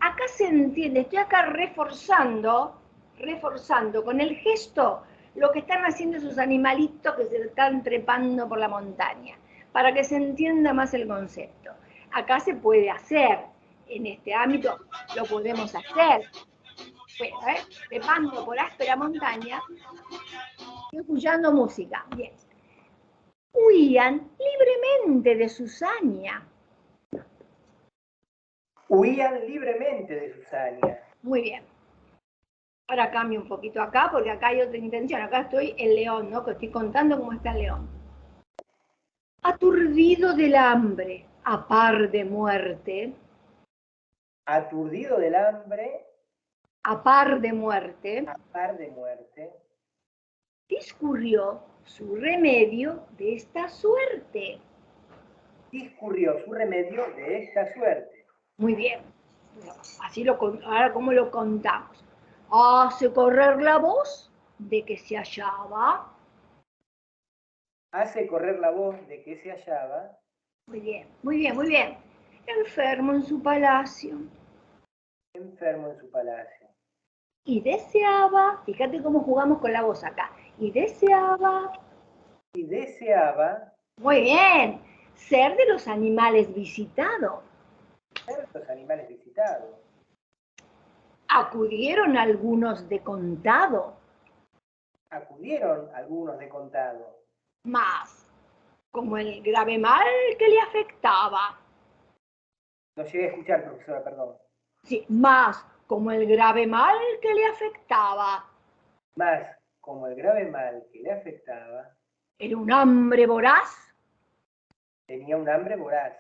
acá se entiende, estoy acá reforzando con el gesto lo que están haciendo esos animalitos que se están trepando por la montaña, para que se entienda más el concepto. Acá se puede hacer, en este ámbito lo podemos hacer. Bueno, trepando por áspera montaña y escuchando música. Bien. Huían libremente de su saña. huían libremente de su saña. Muy bien. Ahora cambio un poquito acá, porque acá hay otra intención. Acá estoy el león, ¿no? Que estoy contando cómo está el león. Aturdido del hambre, a par de muerte. Aturdido del hambre, A par de muerte. a par de muerte, Discurrió su remedio de esta suerte. discurrió su remedio de esta suerte. Muy bien. Así ahora, ¿cómo lo contamos? Hace correr la voz de que se hallaba. Hace correr la voz de que se hallaba, Muy bien, muy bien, muy bien. Enfermo en su palacio. enfermo en su palacio. Y deseaba, fíjate cómo jugamos con la voz acá. Y deseaba, Y deseaba muy bien, ser de los animales visitados. ser los animales visitados. Acudieron algunos de contado, Acudieron algunos de contado, mas como el grave mal que le afectaba. no llegué a escuchar, profesora, perdón. Sí, más como el grave mal que le afectaba. Más, como el grave mal que le afectaba, Era un hambre voraz. tenía un hambre voraz.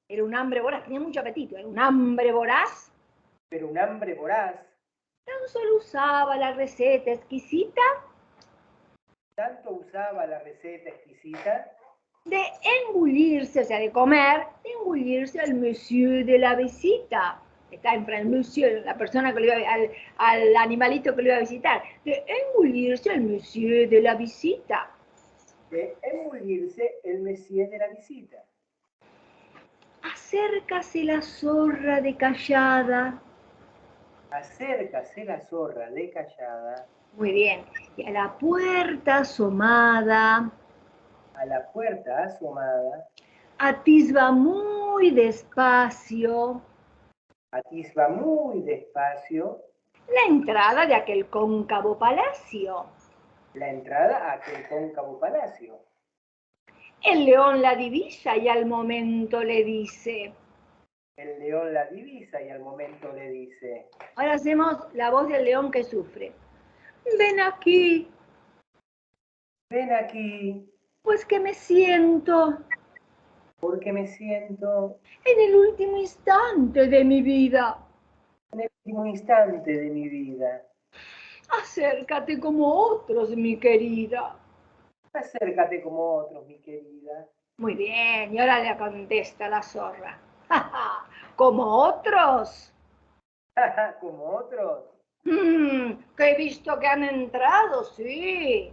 Era un hambre voraz, tenía mucho apetito. Era un hambre voraz. Pero un hambre voraz, Tan solo usaba la receta exquisita tanto usaba la receta exquisita de engullirse, o sea, de comer, de engullirse al monsieur de la visita. Está en francés, monsieur, la persona que le iba al animalito que lo iba a visitar. De engullirse al monsieur de la visita. de engullirse el monsieur de la visita. Acércase la zorra de callada. Acércase la zorra de callada, Muy bien. Y a la puerta asomada, a la puerta asomada, atisba muy despacio atisba muy despacio la entrada de aquel cóncavo palacio. la entrada a aquel cóncavo palacio. El león la divisa y al momento le dice. El león la divisa y al momento le dice. Ahora hacemos la voz del león que sufre. Ven aquí, Ven aquí, pues que me siento porque me siento en el último instante de mi vida. en el último instante de mi vida. Acércate como otros, mi querida. Acércate como otros, mi querida. Muy bien, y ahora le contesta la zorra. ¿Como otros? Como otros. Que he visto que han entrado, sí,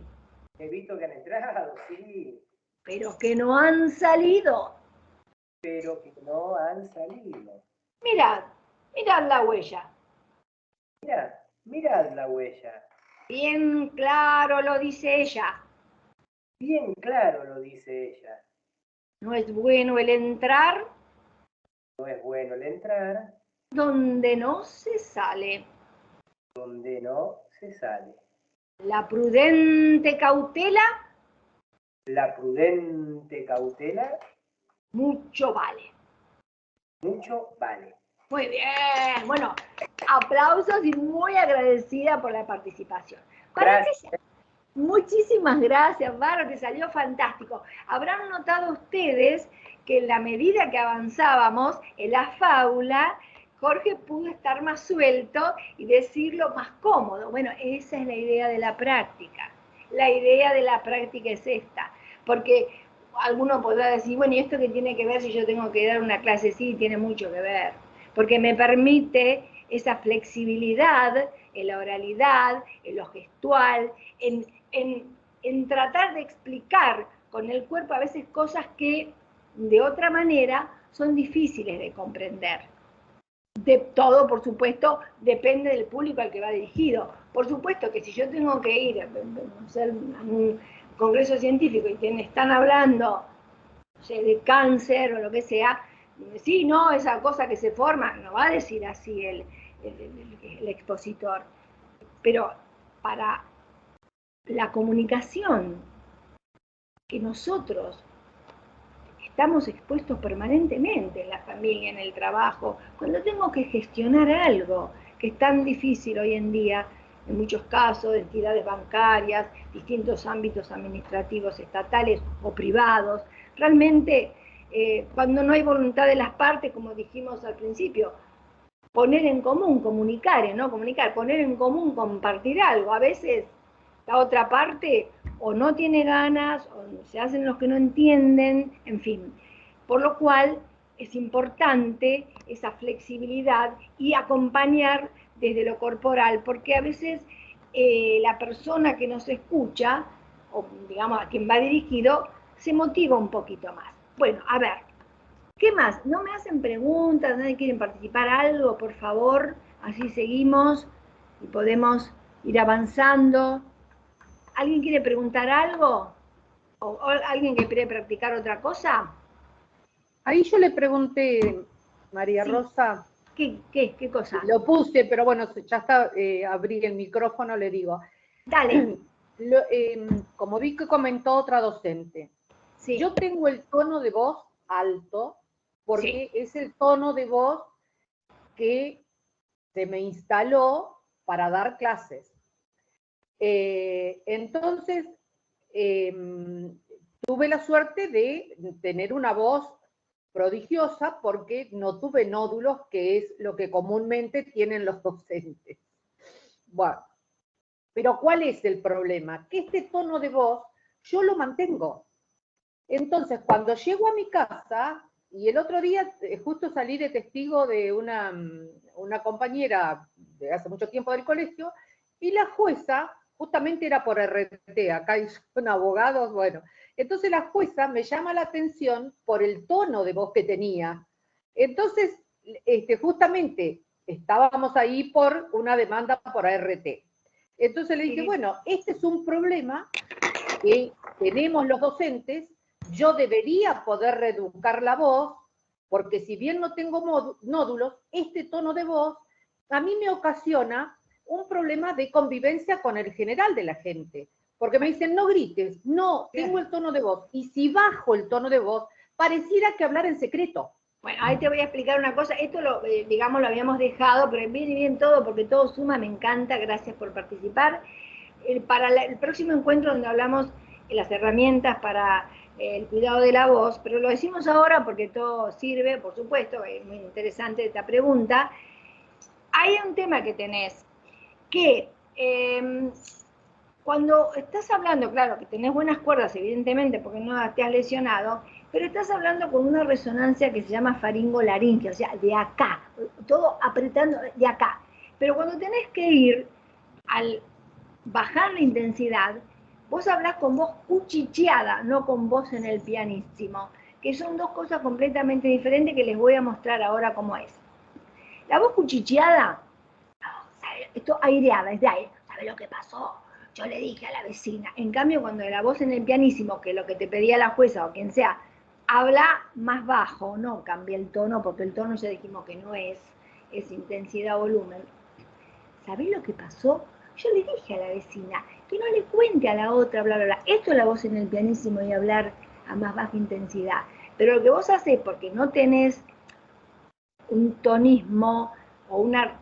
He visto que han entrado, sí, pero que no han salido. pero que no han salido. Mirad, mirad la huella. Mirad, mirad la huella. Bien claro lo dice ella. Bien claro lo dice ella. No es bueno el entrar No es bueno el entrar donde no se sale. donde no se sale. La prudente cautela La prudente cautela mucho vale. mucho vale. Muy bien, bueno, aplausos y muy agradecida por la participación. Gracias. Muchísimas gracias, Varo, te salió fantástico. Habrán notado ustedes que en la medida que avanzábamos en la fábula, Jorge pudo estar más suelto y decirlo más cómodo. Bueno, esa es la idea de la práctica. La idea de la práctica es esta, porque alguno podrá decir, bueno, ¿y esto qué tiene que ver si yo tengo que dar una clase? Sí, tiene mucho que ver, porque me permite esa flexibilidad en la oralidad, en lo gestual, en tratar de explicar con el cuerpo a veces cosas que de otra manera son difíciles de comprender. De todo, por supuesto, depende del público al que va dirigido. Por supuesto que si yo tengo que ir a un congreso científico y están hablando, no sé, de cáncer o lo que sea, sí, no, esa cosa que se forma, no va a decir así el expositor. Pero para la comunicación que nosotros estamos expuestos permanentemente en la familia, en el trabajo, cuando tengo que gestionar algo que es tan difícil hoy en día, en muchos casos, entidades bancarias, distintos ámbitos administrativos estatales o privados, realmente cuando no hay voluntad de las partes, como dijimos al principio, poner en común, comunicar, ¿no? Comunicar, poner en común, compartir algo. A veces la otra parte o no tiene ganas, o se hacen los que no entienden, en fin. Por lo cual es importante esa flexibilidad y acompañar desde lo corporal, porque a veces la persona que nos escucha, o digamos a quien va dirigido, se motiva un poquito más. Bueno, a ver, ¿qué más? ¿No me hacen preguntas? ¿Nadie quiere participar algo, por favor? Así seguimos y podemos ir avanzando. ¿Alguien quiere preguntar algo? ¿O alguien que quiere practicar otra cosa? Ahí yo le pregunté, María Sí. Rosa, ¿Qué cosa? lo puse, pero bueno, ya está, abrí el micrófono, le digo. Dale. Como vi que comentó otra docente, Sí. yo tengo el tono de voz alto porque Sí. es el tono de voz que se me instaló para dar clases. Entonces, tuve la suerte de tener una voz prodigiosa porque no tuve nódulos, que es lo que comúnmente tienen los docentes. Bueno, pero ¿cuál es el problema? Que este tono de voz yo lo mantengo. Entonces, cuando llego a mi casa, y el otro día justo salí de testigo de una compañera de hace mucho tiempo del colegio, y la jueza, justamente era por RT, acá son abogados, bueno, entonces la jueza me llama la atención por el tono de voz que tenía. Entonces, justamente estábamos ahí por una demanda por ART. Entonces le dije, Sí. bueno, este es un problema que tenemos los docentes, yo debería poder reeducar la voz, porque si bien no tengo nódulos, este tono de voz a mí me ocasiona un problema de convivencia con el general de la gente, porque me dicen, no grites, no, tengo el tono de voz, y si bajo el tono de voz, pareciera que hablar en secreto. Bueno, ahí te voy a explicar una cosa, esto digamos lo habíamos dejado, pero viene bien todo, porque todo suma, me encanta, gracias por participar. Para el próximo encuentro donde hablamos de las herramientas para el cuidado de la voz, pero lo decimos ahora porque todo sirve, por supuesto, es muy interesante esta pregunta. Hay un tema que tenés, que cuando estás hablando, claro, que tenés buenas cuerdas, evidentemente, porque no te has lesionado, pero estás hablando con una resonancia que se llama faringolaringe, o sea, de acá, todo apretando de acá. Pero cuando tenés que ir al bajar la intensidad, vos hablás con voz cuchicheada, no con voz en el pianísimo, que son dos cosas completamente diferentes que les voy a mostrar ahora cómo es. La voz cuchicheada, esto aireada, es de aire, ¿sabes lo que pasó? Yo le dije a la vecina. En cambio, cuando la voz en el pianísimo, que es lo que te pedía la jueza o quien sea, habla más bajo, no cambia el tono, porque el tono ya dijimos que no es intensidad o volumen. ¿Sabés lo que pasó? Yo le dije a la vecina que no le cuente a la otra, bla, bla, bla. Esto es la voz en el pianísimo y hablar a más baja intensidad. Pero lo que vos hacés, porque no tenés un tonismo o una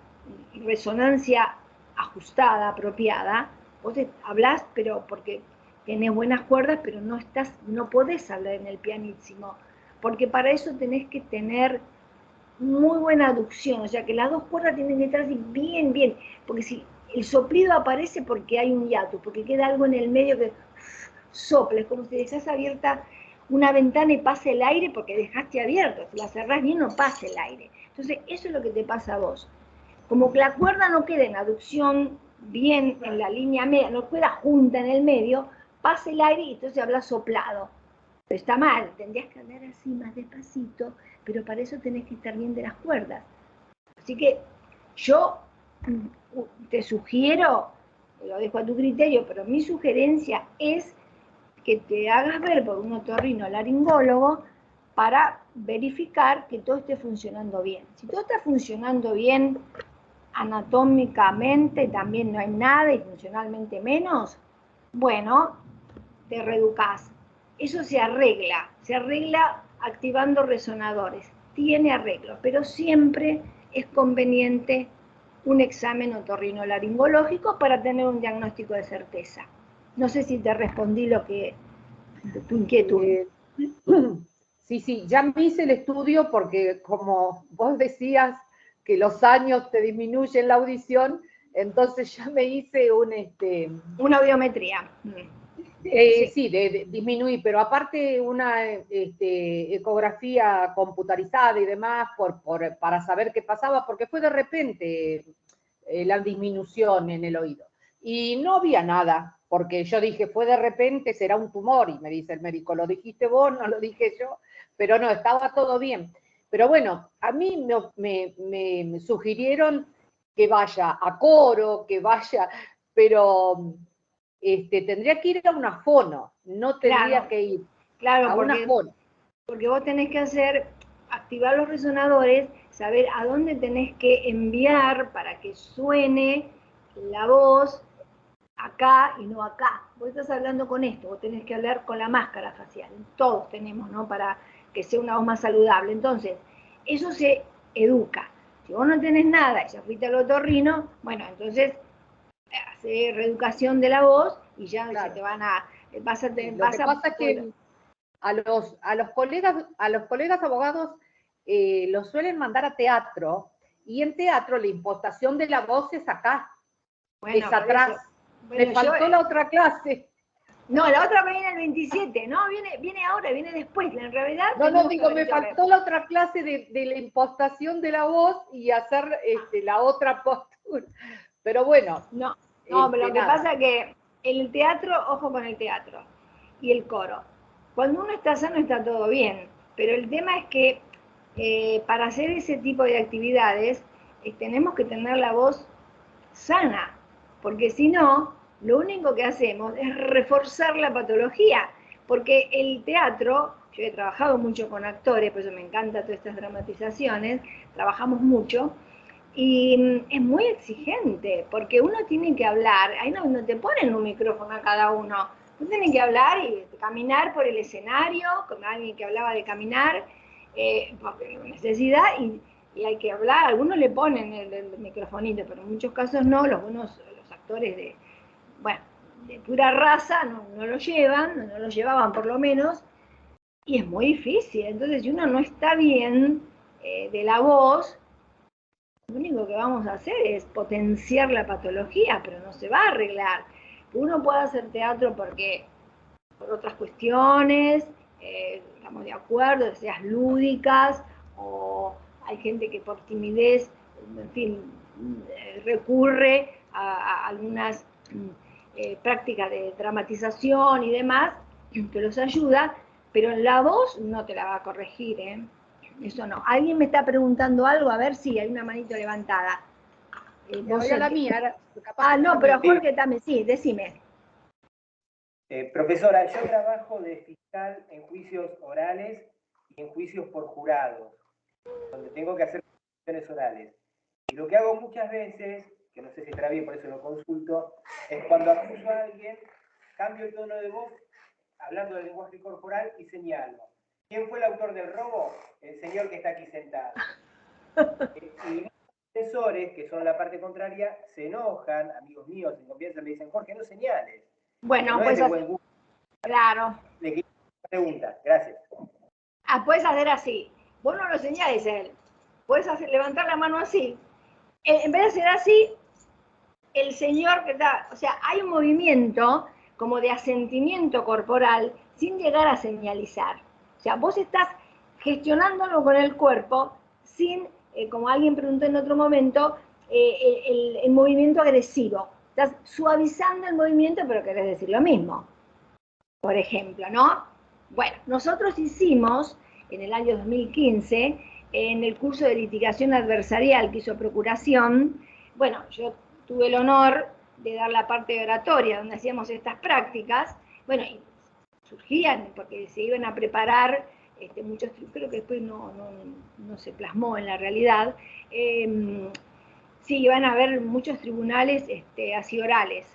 resonancia ajustada, apropiada, vos hablás, pero porque tenés buenas cuerdas, pero no podés hablar en el pianísimo, porque para eso tenés que tener muy buena aducción, o sea que las dos cuerdas tienen que estar así bien, bien, porque si el soplido aparece porque hay un hiato, porque queda algo en el medio que sopla, es como si dejás abierta una ventana y pase el aire porque dejaste abierto, si la cerrás bien no pasa el aire. Entonces eso es lo que te pasa a vos. Como que la cuerda no queda en aducción bien en la línea media, no queda junta en el medio, pasa el aire y entonces habla soplado. Pero está mal, tendrías que hablar así más despacito, pero para eso tenés que estar bien de las cuerdas. Así que yo te sugiero, lo dejo a tu criterio, pero mi sugerencia es que te hagas ver por un otorrinolaringólogo para verificar que todo esté funcionando bien. Si todo está funcionando bien anatómicamente, también no hay nada y funcionalmente menos, bueno, te reeducás. Eso se arregla activando resonadores, tiene arreglo, pero siempre es conveniente un examen otorrinolaringológico para tener un diagnóstico de certeza. No sé si te respondí tu inquietud. Sí, ya me hice el estudio porque como vos decías que los años te disminuyen la audición, entonces ya me hice una audiometría. Sí, de disminuir, pero aparte una ecografía computarizada y demás para saber qué pasaba, porque fue de repente la disminución en el oído. Y no había nada, porque yo dije, fue de repente, será un tumor, y me dice el médico, lo dijiste vos, no lo dije yo, pero no, estaba todo bien. Pero bueno, a mí me sugirieron que vaya a coro, que vaya, pero tendría que ir a una fono, no tendría que ir a una fono. Porque vos tenés que activar los resonadores, saber a dónde tenés que enviar para que suene la voz acá y no acá. Vos estás hablando con esto, vos tenés que hablar con la máscara facial. Todos tenemos, ¿no? Para que sea una voz más saludable. Entonces, eso se educa. Si vos no tenés nada y ya fuiste al otorrino, bueno, entonces hacer reeducación de la voz y ya claro. Se te van a... Lo que pasa es que a los colegas abogados los suelen mandar a teatro, y en teatro la impostación de la voz es acá, bueno, es atrás. Bueno, me faltó la otra clase. No, la otra viene el 27, no, viene ahora, viene después, en realidad... No, digo, me faltó la otra clase de la impostación de la voz y hacer la otra postura. Pero bueno. No, pero lo que pasa es que el teatro, ojo con el teatro, y el coro. Cuando uno está sano está todo bien, pero el tema es que para hacer ese tipo de actividades tenemos que tener la voz sana, porque si no, lo único que hacemos es reforzar la patología, porque el teatro, yo he trabajado mucho con actores, por eso me encantan todas estas dramatizaciones, trabajamos mucho, y es muy exigente, porque uno tiene que hablar, ahí no te ponen un micrófono a cada uno, uno tiene que hablar y caminar por el escenario, con alguien que hablaba de caminar, porque necesidad, y hay que hablar, algunos le ponen el microfonito, pero en muchos casos no, los actores de pura raza no lo llevan, no lo llevaban por lo menos, y es muy difícil. Entonces, si uno no está bien de la voz, lo único que vamos a hacer es potenciar la patología, pero no se va a arreglar. Uno puede hacer teatro porque por otras cuestiones, estamos de acuerdo, seas lúdicas, o hay gente que por timidez, en fin, recurre a algunas prácticas de dramatización y demás, que los ayuda, pero la voz no te la va a corregir, ¿eh? Eso no. ¿Alguien me está preguntando algo? A ver si hay una manito levantada. Voy a la mía. Capaz no, pero Jorge también, sí, decime. Profesora, yo trabajo de fiscal en juicios orales y en juicios por jurado, donde tengo que hacer cuestiones orales. Y lo que hago muchas veces, que no sé si estará bien, por eso lo consulto, es cuando acuso a alguien, cambio el tono de voz, hablando del lenguaje corporal, y señalo. ¿Quién fue el autor del robo? El señor que está aquí sentado. Y los profesores, que son la parte contraria, se enojan, amigos míos, en confianza me dicen, Jorge, no señales. Bueno, no pues es de buen gusto. Claro. Le quiero hacer una pregunta, gracias. Puedes hacer así. Vos no lo señales a él. Puedes levantar la mano así. En vez de hacer así, el señor que está, o sea, hay un movimiento como de asentimiento corporal sin llegar a señalizar. O sea, vos estás gestionándolo con el cuerpo sin, como alguien preguntó en otro momento, el movimiento agresivo. Estás suavizando el movimiento, pero querés decir lo mismo. Por ejemplo, ¿no? Bueno, nosotros hicimos en el año 2015, en el curso de litigación adversarial que hizo Procuración, bueno, yo tuve el honor de dar la parte de oratoria donde hacíamos estas prácticas, bueno, y surgían porque se iban a preparar muchos, creo que después no se plasmó en la realidad, sí, iban a haber muchos tribunales así orales,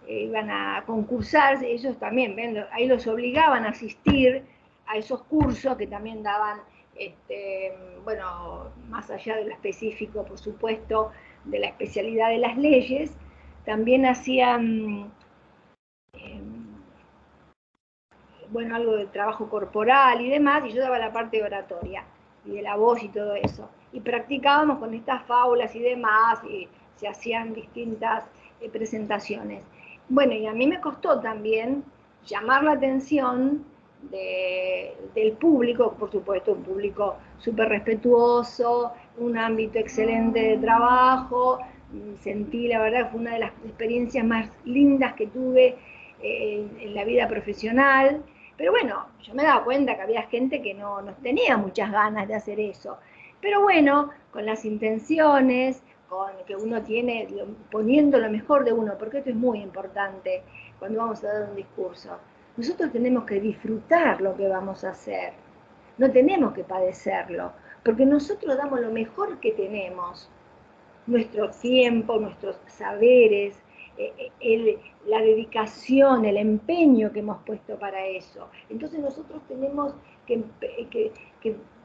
iban a concursar, ellos también, ¿ven? Ahí los obligaban a asistir a esos cursos que también daban, bueno, más allá de lo específico, por supuesto, de la especialidad de las leyes, también hacían, bueno, algo de trabajo corporal y demás, y yo daba la parte de oratoria y de la voz y todo eso. Y practicábamos con estas fábulas y demás, y se hacían distintas presentaciones. Bueno, y a mí me costó también llamar la atención del público, por supuesto, un público súper respetuoso, un ámbito excelente de trabajo. Sentí, la verdad, que fue una de las experiencias más lindas que tuve en la vida profesional. Pero bueno, yo me daba cuenta que había gente que no tenía muchas ganas de hacer eso. Pero bueno, con las intenciones, con que uno tiene, poniendo lo mejor de uno, porque esto es muy importante cuando vamos a dar un discurso. Nosotros tenemos que disfrutar lo que vamos a hacer, no tenemos que padecerlo, porque nosotros damos lo mejor que tenemos, nuestro tiempo, nuestros saberes, la dedicación, el empeño que hemos puesto para eso. Entonces nosotros tenemos que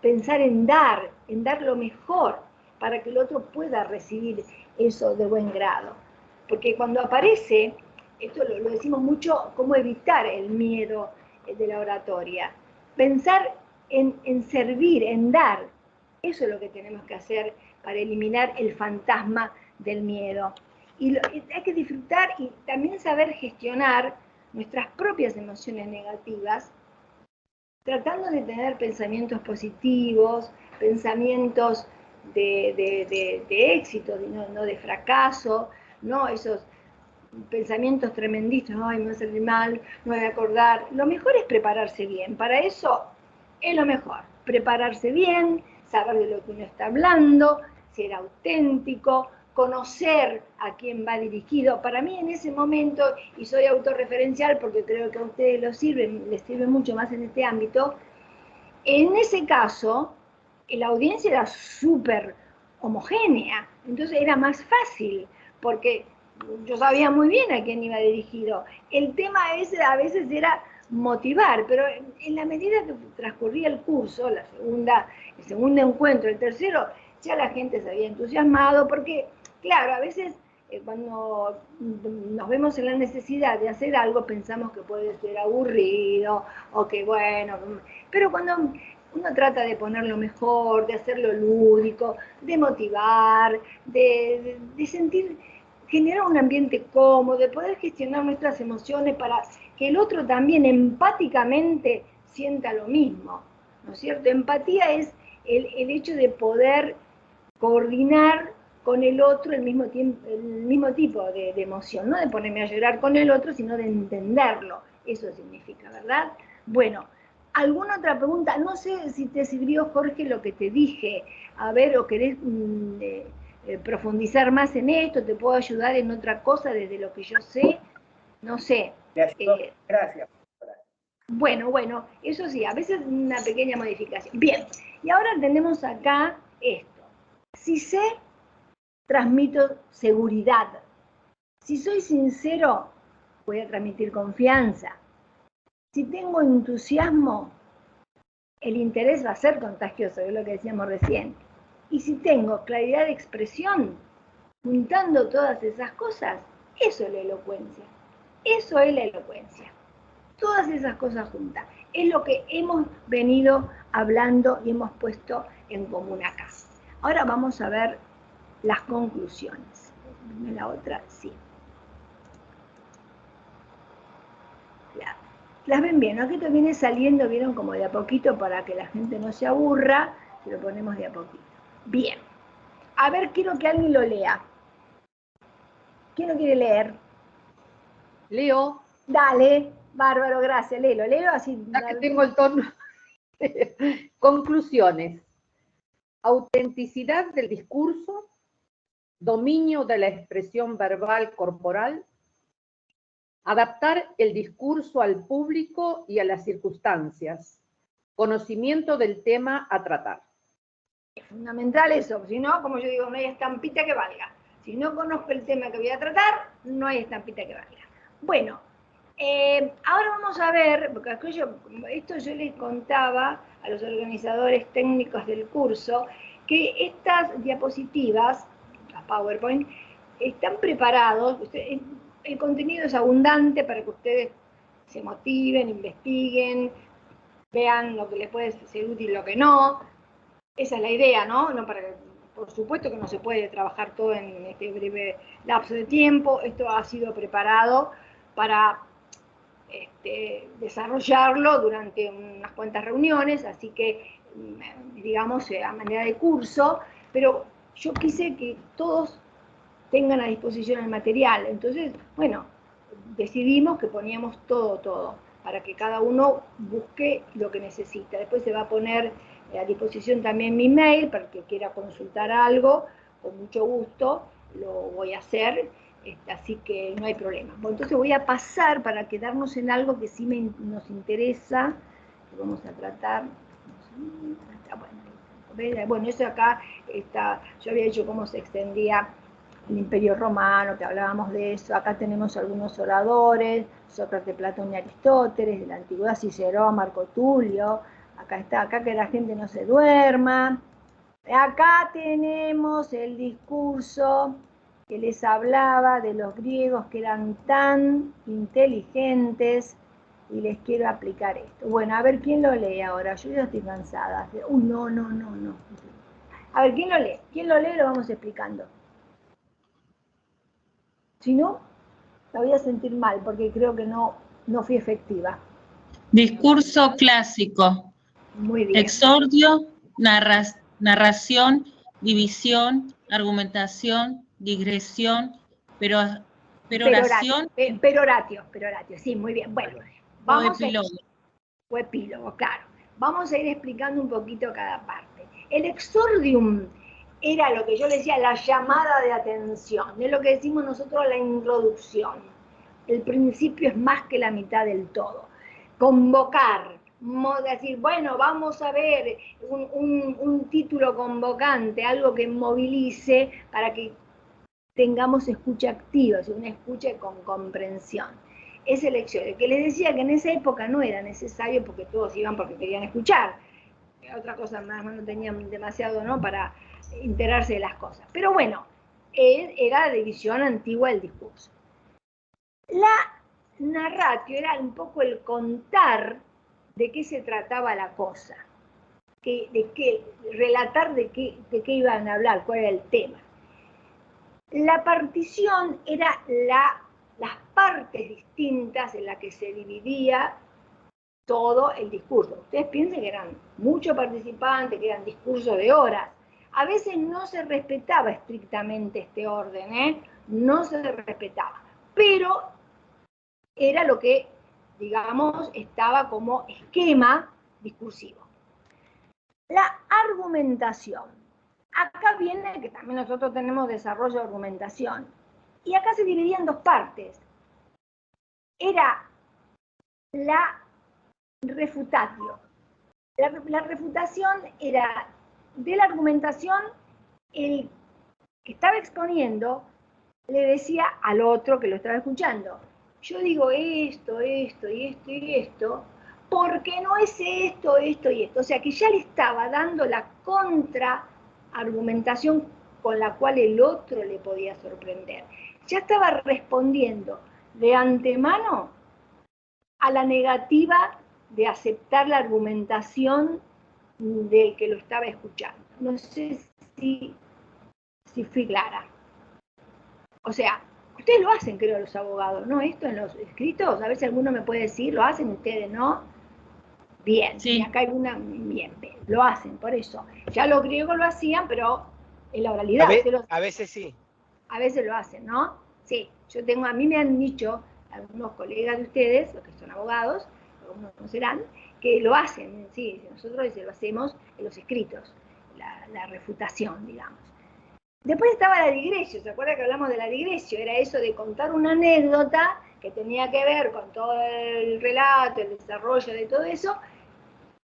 pensar en dar lo mejor para que el otro pueda recibir eso de buen grado. Porque cuando aparece, esto lo decimos mucho, cómo evitar el miedo de la oratoria. Pensar en servir, en dar, eso es lo que tenemos que hacer para eliminar el fantasma del miedo. Y hay que disfrutar y también saber gestionar nuestras propias emociones negativas, tratando de tener pensamientos positivos, pensamientos de éxito, no de fracaso, no esos pensamientos tremendistas, ay, me va a salir mal, no voy a acordar. Lo mejor es prepararse bien, para eso es lo mejor, prepararse bien, saber de lo que uno está hablando, ser auténtico, conocer a quién va dirigido. Para mí en ese momento, y soy autorreferencial porque creo que a ustedes les sirve mucho más en este ámbito, En ese caso, la audiencia era súper homogénea, entonces era más fácil, porque yo sabía muy bien a quién iba dirigido. El tema ese a veces era motivar, pero en la medida que transcurría el curso, el segundo encuentro, el tercero, ya la gente se había entusiasmado, porque, claro, a veces cuando nos vemos en la necesidad de hacer algo, pensamos que puede ser aburrido, o que bueno, pero cuando uno trata de ponerlo mejor, de hacerlo lúdico, de motivar, de sentir, generar un ambiente cómodo, de poder gestionar nuestras emociones para que el otro también empáticamente sienta lo mismo, ¿no es cierto? Empatía es el hecho de poder coordinar con el otro el mismo tipo de emoción, no de ponerme a llorar con el otro, sino de entenderlo. Eso significa, ¿verdad? Bueno, ¿alguna otra pregunta? No sé si te sirvió, Jorge, lo que te dije. A ver, o querés profundizar más en esto, te puedo ayudar en otra cosa desde lo que yo sé. No sé. Gracias. Bueno, eso sí, a veces una pequeña modificación. Bien, y ahora tenemos acá esto. Si sé, transmito seguridad. Si soy sincero, voy a transmitir confianza. Si tengo entusiasmo, el interés va a ser contagioso, es lo que decíamos recién. Y si tengo claridad de expresión, juntando todas esas cosas, eso es la elocuencia. Eso es la elocuencia. Todas esas cosas juntas. Es lo que hemos venido hablando y hemos puesto en común acá. Ahora vamos a ver las conclusiones. Dime la otra, sí. Las ven bien, aquí te viene saliendo, vieron como de a poquito para que la gente no se aburra, se lo ponemos de a poquito. Bien. A ver, quiero que alguien lo lea. ¿Quién lo quiere leer? Leo. Dale, bárbaro, gracias, léelo, así. Ya que tengo el tono. Conclusiones. Autenticidad del discurso, dominio de la expresión verbal corporal, adaptar el discurso al público y a las circunstancias, conocimiento del tema a tratar. Es fundamental eso, si no, como yo digo, no hay estampita que valga. Si no conozco el tema que voy a tratar, no hay estampita que valga. Bueno, ahora vamos a ver, porque esto yo les contaba a los organizadores técnicos del curso, que estas diapositivas, las PowerPoint, están preparados, el contenido es abundante para que ustedes se motiven, investiguen, vean lo que les puede ser útil y lo que no. Esa es la idea, ¿no? Por supuesto que no se puede trabajar todo en este breve lapso de tiempo. Esto ha sido preparado para desarrollarlo durante unas cuantas reuniones, así que, digamos, a manera de curso, pero yo quise que todos tengan a disposición el material. Entonces, bueno, decidimos que poníamos todo, para que cada uno busque lo que necesita. Después se va a poner a disposición también mi mail, para el que quiera consultar algo, con mucho gusto lo voy a hacer, así que no hay problema. Bueno, entonces voy a pasar para quedarnos en algo que sí nos interesa, que vamos a tratar. Bueno, eso acá está, yo había dicho cómo se extendía el Imperio Romano, que hablábamos de eso. Acá tenemos algunos oradores, Sócrates, Platón y Aristóteles, de la antigüedad, Cicerón, Marco Tulio. Acá está, acá que la gente no se duerma. Acá tenemos el discurso que les hablaba de los griegos que eran tan inteligentes, y les quiero aplicar esto. Bueno, a ver, ¿quién lo lee ahora? Yo ya estoy cansada. No. A ver, ¿quién lo lee? ¿Quién lo lee? Lo vamos explicando. Si no, la voy a sentir mal, porque creo que no fui efectiva. Discurso clásico. Muy bien. Exordio, narración, división, argumentación, digresión, peroración. Peroratio, sí, muy bien. Bueno, vamos o epílogo, claro. Vamos a ir explicando un poquito cada parte. El exordium era lo que yo le decía, la llamada de atención, es lo que decimos nosotros la introducción. El principio es más que la mitad del todo. Convocar, decir, bueno, vamos a ver un título convocante, algo que movilice para que tengamos escucha activa, o sea, una escucha con comprensión. Esa elección, que les decía que en esa época no era necesario porque todos iban porque querían escuchar. Otra cosa más, no tenían demasiado, ¿no?, para enterarse de las cosas. Pero bueno, era la división antigua del discurso. La narratio era un poco el contar de qué se trataba la cosa, relatar de qué iban a hablar, cuál era el tema. La partición era las partes distintas en las que se dividía todo el discurso. Ustedes piensen que eran muchos participantes, que eran discursos de horas. A veces no se respetaba estrictamente este orden, no se respetaba, pero era lo que, digamos, estaba como esquema discursivo. La argumentación. Acá viene que también nosotros tenemos desarrollo de argumentación. Y acá se dividía en dos partes. Era la refutatio. La refutación era de la argumentación, el que estaba exponiendo le decía al otro que lo estaba escuchando, yo digo esto, esto y esto y esto, porque no es esto, esto y esto. O sea que ya le estaba dando la contraargumentación con la cual el otro le podía sorprender. Ya estaba respondiendo de antemano a la negativa de aceptar la argumentación del que lo estaba escuchando. No sé si fui clara. O sea, ustedes lo hacen, creo, los abogados, ¿no? Esto en los escritos, a ver si alguno me puede decir, ¿lo hacen ustedes, no? Bien, Sí. y acá hay una, bien, lo hacen, por eso. Ya los griegos lo hacían, pero en la oralidad. A veces sí. A veces lo hacen, ¿no? Sí, a mí me han dicho algunos colegas de ustedes, los que son abogados, algunos no serán, que lo hacen, sí, nosotros lo hacemos en los escritos, la refutación, digamos. Después estaba la digresio, ¿se acuerdan que hablamos de la digresio? Era eso de contar una anécdota que tenía que ver con todo el relato, el desarrollo de todo eso,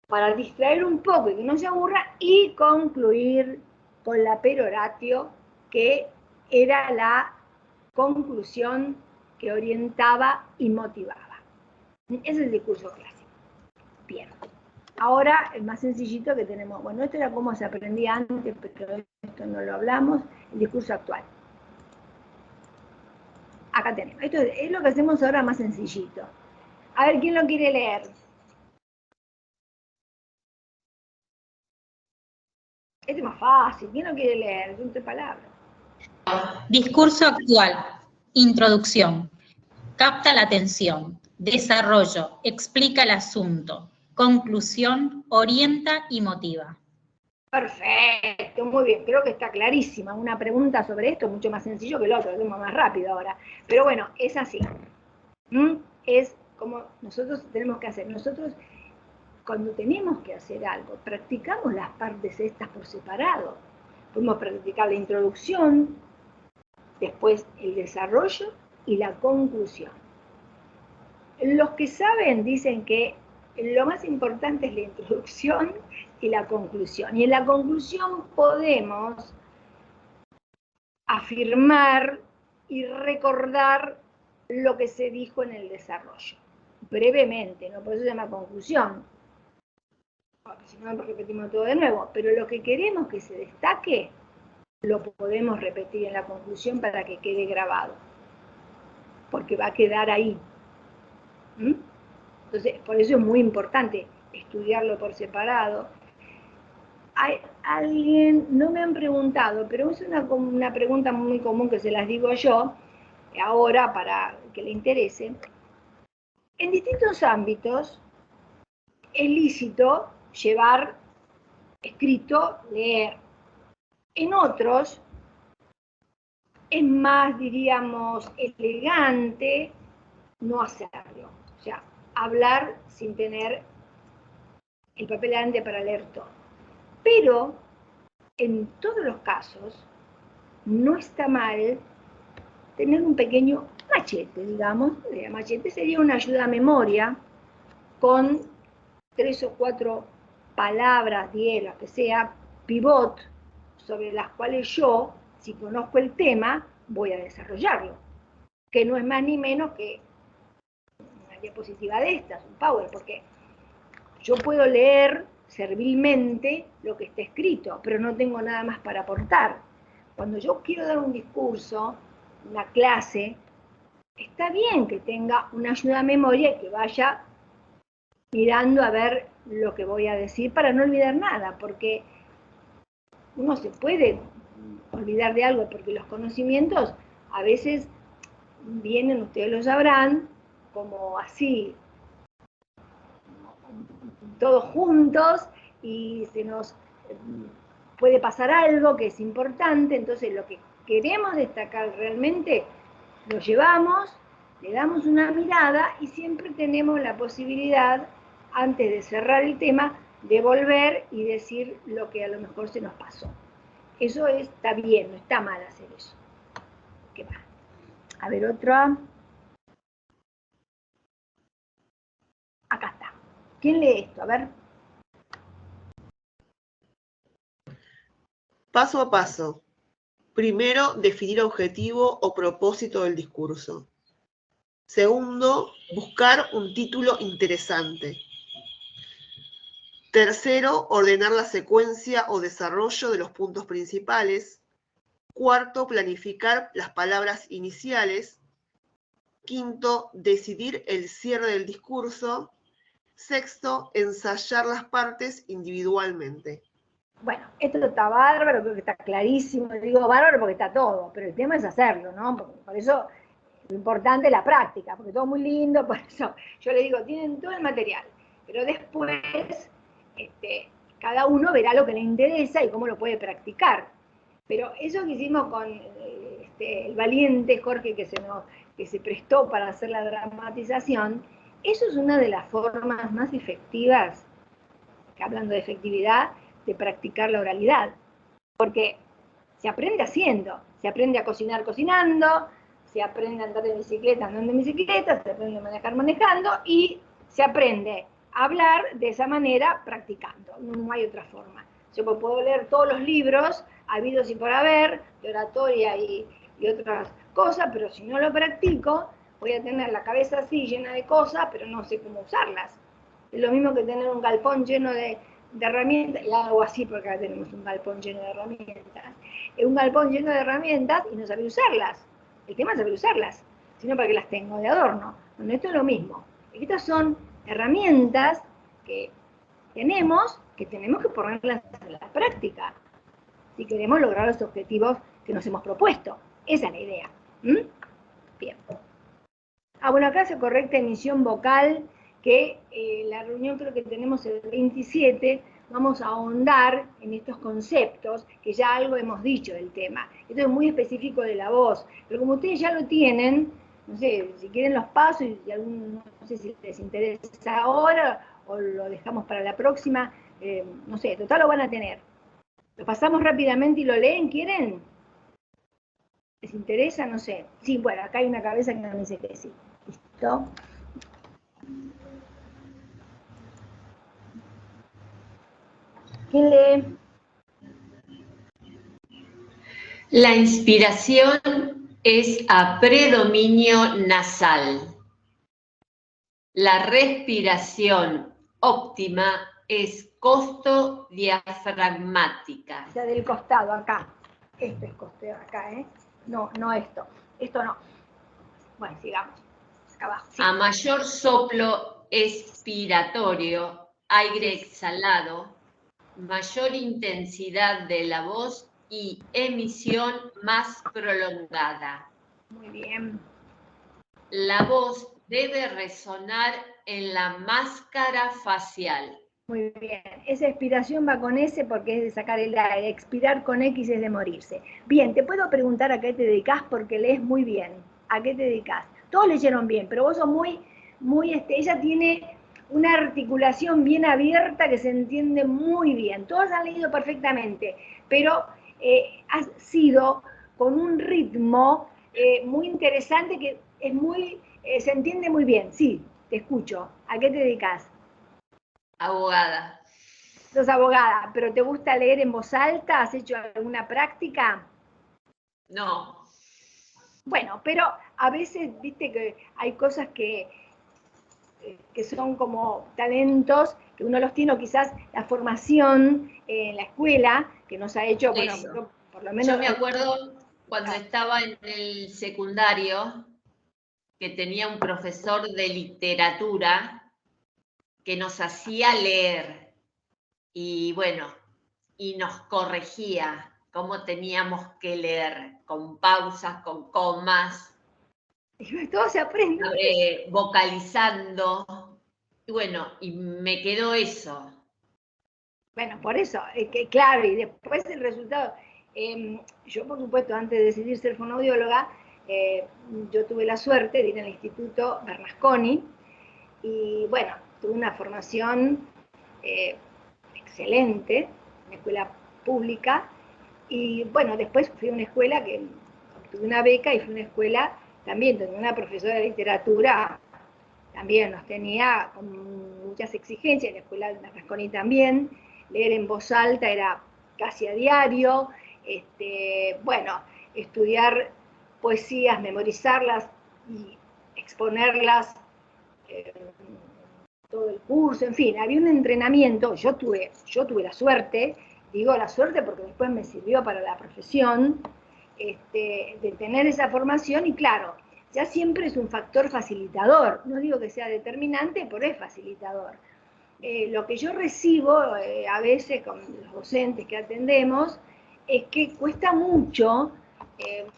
para distraer un poco y que no se aburra, y concluir con la peroratio, que era la conclusión que orientaba y motivaba. Ese es el discurso clásico. Bien. Ahora, el más sencillito que tenemos, bueno, esto era como se aprendía antes, pero esto no lo hablamos, el discurso actual. Acá tenemos. Esto es lo que hacemos ahora más sencillito. A ver, ¿quién lo quiere leer? Este es más fácil. ¿Quién lo quiere leer? Son 3 palabras. Discurso actual. Introducción. Capta la atención. Desarrollo. Explica el asunto. Conclusión. Orienta y motiva. Perfecto, muy bien. Creo que está clarísima. Una pregunta sobre esto es mucho más sencillo que el otro. Lo hacemos más rápido ahora. Pero bueno, es así. Es como nosotros tenemos que hacer. Nosotros, cuando tenemos que hacer algo, practicamos las partes estas por separado. Podemos practicar la introducción, después el desarrollo y la conclusión. Los que saben dicen que lo más importante es la introducción y la conclusión. Y en la conclusión podemos afirmar y recordar lo que se dijo en el desarrollo. Brevemente, ¿no? Por eso se llama conclusión. Porque si no, repetimos todo de nuevo. Pero lo que queremos que se destaque, lo podemos repetir en la conclusión para que quede grabado. Porque va a quedar ahí. Entonces, por eso es muy importante estudiarlo por separado. Hay alguien, no me han preguntado, pero es una pregunta muy común que se las digo yo, ahora para que le interese. En distintos ámbitos es lícito llevar escrito, leer. En otros es más, diríamos, elegante no hacerlo. O sea, hablar sin tener el papel delante para leer todo. Pero en todos los casos no está mal tener un pequeño machete, digamos. El machete sería una ayuda a memoria con 3 o 4 palabras, 10, lo que sea, pivot, sobre las cuales yo, si conozco el tema, voy a desarrollarlo. Que no es más ni menos que una diapositiva de estas, un PowerPoint, porque yo puedo leer servilmente lo que está escrito, pero no tengo nada más para aportar. Cuando yo quiero dar un discurso, una clase, está bien que tenga una ayuda a memoria y que vaya mirando a ver lo que voy a decir para no olvidar nada, porque uno se puede olvidar de algo, porque los conocimientos a veces vienen, ustedes lo sabrán, como así, todos juntos, y se nos puede pasar algo que es importante. Entonces lo que queremos destacar realmente lo llevamos, le damos una mirada y siempre tenemos la posibilidad, antes de cerrar el tema, de volver y decir lo que a lo mejor se nos pasó. Eso está bien, no está mal hacer eso. ¿Qué va? A ver, otra. Acá está. ¿Quién lee esto? A ver. Paso a paso. Primero, definir objetivo o propósito del discurso. Segundo, buscar un título interesante. Tercero, ordenar la secuencia o desarrollo de los puntos principales. Cuarto, planificar las palabras iniciales. Quinto, decidir el cierre del discurso. Sexto, ensayar las partes individualmente. Bueno, esto está bárbaro, creo que está clarísimo. Digo bárbaro porque está todo, pero el tema es hacerlo, ¿no? Por eso lo importante es la práctica, porque todo muy lindo, por eso yo le digo, tienen todo el material, pero después cada uno verá lo que le interesa y cómo lo puede practicar. Pero eso que hicimos con el valiente Jorge que se prestó para hacer la dramatización, eso es una de las formas más efectivas, hablando de efectividad, de practicar la oralidad. Porque se aprende haciendo, se aprende a cocinar cocinando, se aprende a andar de bicicleta andando en bicicleta, se aprende a manejar manejando y se aprende a hablar de esa manera practicando. No hay otra forma. Yo puedo leer todos los libros habidos y por haber, de oratoria y otras cosas, pero si no lo practico, voy a tener la cabeza así llena de cosas, pero no sé cómo usarlas. Es lo mismo que tener un galpón lleno de herramientas, y hago así porque acá tenemos un galpón lleno de herramientas, un galpón lleno de herramientas y no saber usarlas. El tema es saber usarlas, sino para que las tengo de adorno. Bueno, esto es lo mismo. Estas son herramientas que tenemos que ponerlas en la práctica si queremos lograr los objetivos que nos hemos propuesto. Esa es la idea. Bien. Bueno, acá hace correcta emisión vocal, que la reunión creo que tenemos el 27, vamos a ahondar en estos conceptos, que ya algo hemos dicho del tema. Esto es muy específico de la voz, pero como ustedes ya lo tienen, no sé, si quieren los pasos, y no sé si les interesa ahora, o lo dejamos para la próxima, no sé, total lo van a tener. ¿Lo pasamos rápidamente y lo leen? ¿Quieren? ¿Les interesa? No sé. Sí, bueno, acá hay una cabeza que me dice que sí. ¿Listo? ¿Quién lee? La inspiración es a predominio nasal. La respiración óptima es costo diafragmática. O sea, del costado, acá. Esto es costado acá, ¿eh? No, no esto. Esto no. Bueno, sigamos. Acá abajo. Sí. A mayor soplo expiratorio, aire exhalado, mayor intensidad de la voz y emisión más prolongada. Muy bien. La voz debe resonar en la máscara facial. Muy bien. Esa expiración va con S porque es de sacar el aire. Expirar con X es de morirse. Bien, te puedo preguntar a qué te dedicas porque lees muy bien. ¿A qué te dedicas? Todos leyeron bien, pero vos sos muy, ella tiene una articulación bien abierta que se entiende muy bien. Todos han leído perfectamente, pero has sido con un ritmo muy interesante que es muy, se entiende muy bien. Sí, te escucho. ¿A qué te dedicas? Abogada. Sos abogada, pero ¿te gusta leer en voz alta? ¿Has hecho alguna práctica? No. Bueno, pero a veces, viste que hay cosas que son como talentos, que uno los tiene, o quizás la formación en la escuela, que nos ha hecho, bueno, Eso. por lo menos... Yo me acuerdo cuando estaba en el secundario, que tenía un profesor de literatura que nos hacía leer y bueno, y nos corregía cómo teníamos que leer, con pausas, con comas, todo se aprende. vocalizando. Y bueno, y me quedó eso. Bueno, por eso, que claro, y después el resultado. Yo, por supuesto, antes de decidir ser fonoaudióloga, yo tuve la suerte de ir al Instituto Bernasconi, y bueno, tuve una formación excelente, una escuela pública, y bueno, después fui a una escuela que obtuve una beca, y fui a una escuela también donde una profesora de literatura también nos tenía con muchas exigencias, en la escuela de Bernasconi también, leer en voz alta era casi a diario, bueno, estudiar poesías, memorizarlas y exponerlas todo el curso, en fin, había un entrenamiento. Yo tuve la suerte, digo la suerte porque después me sirvió para la profesión, de tener esa formación, y claro, ya siempre es un factor facilitador, no digo que sea determinante, pero es facilitador. Lo que yo recibo a veces con los docentes que atendemos es que cuesta mucho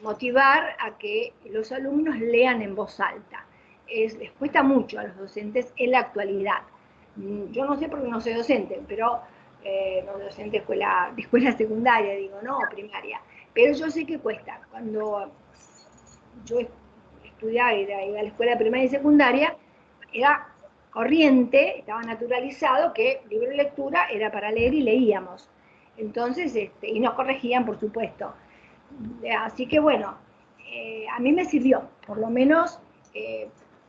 motivar a que los alumnos lean en voz alta. Les cuesta mucho a los docentes en la actualidad. Yo no sé porque no soy docente, pero no docente de escuela secundaria, digo, no, primaria. Pero yo sé que cuesta. Cuando yo estudiaba y iba a la escuela primaria y secundaria, era corriente, estaba naturalizado que libro de lectura era para leer y leíamos. Entonces, y nos corregían, por supuesto. Así que bueno, a mí me sirvió, por lo menos